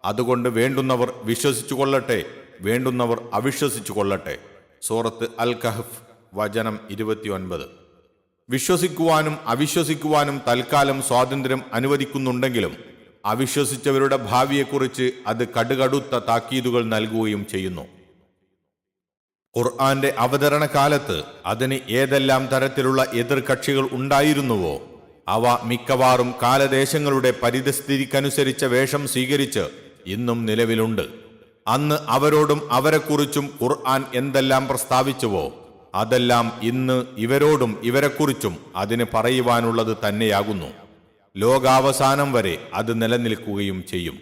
അതുകൊണ്ട് വേണ്ടുന്നവർ വിശ്വസിച്ചു കൊള്ളട്ടെ, വേണ്ടുന്നവർ അവിശ്വസിച്ചു കൊള്ളട്ടെ. സൂറത്ത് അൽ കഹ്ഫ് വചനം 29. വിശ്വസിക്കുവാനും അവിശ്വസിക്കുവാനും തൽക്കാലം സ്വാതന്ത്ര്യം അനുവദിക്കുന്നുണ്ടെങ്കിലും അവിശ്വസിച്ചവരുടെ ഭാവിയെക്കുറിച്ച് അത് കടുകടുത്ത താക്കീതുകൾ നൽകുകയും ചെയ്യുന്നു. ഖുർആന്റെ അവതരണ കാലത്ത് അതിന് ഏതെല്ലാം തരത്തിലുള്ള എതിർകക്ഷികൾ ഉണ്ടായിരുന്നുവോ അവ മിക്കവാറും കാലദേശങ്ങളുടെ പരിതസ്ഥിതിക്കനുസരിച്ച വേഷം സ്വീകരിച്ച് ഇന്നും നിലവിലുണ്ട്. അന്ന് അവരോടും അവരെക്കുറിച്ചും ഖുർആൻ എന്തെല്ലാം പ്രസ്താവിച്ചുവോ അതെല്ലാം ഇന്ന് ഇവരോടും ഇവരെക്കുറിച്ചും അതിന് പറയുവാനുള്ളത് തന്നെയാകുന്നു. ലോകാവസാനം വരെ അത് നിലനിൽക്കുകയും ചെയ്യും.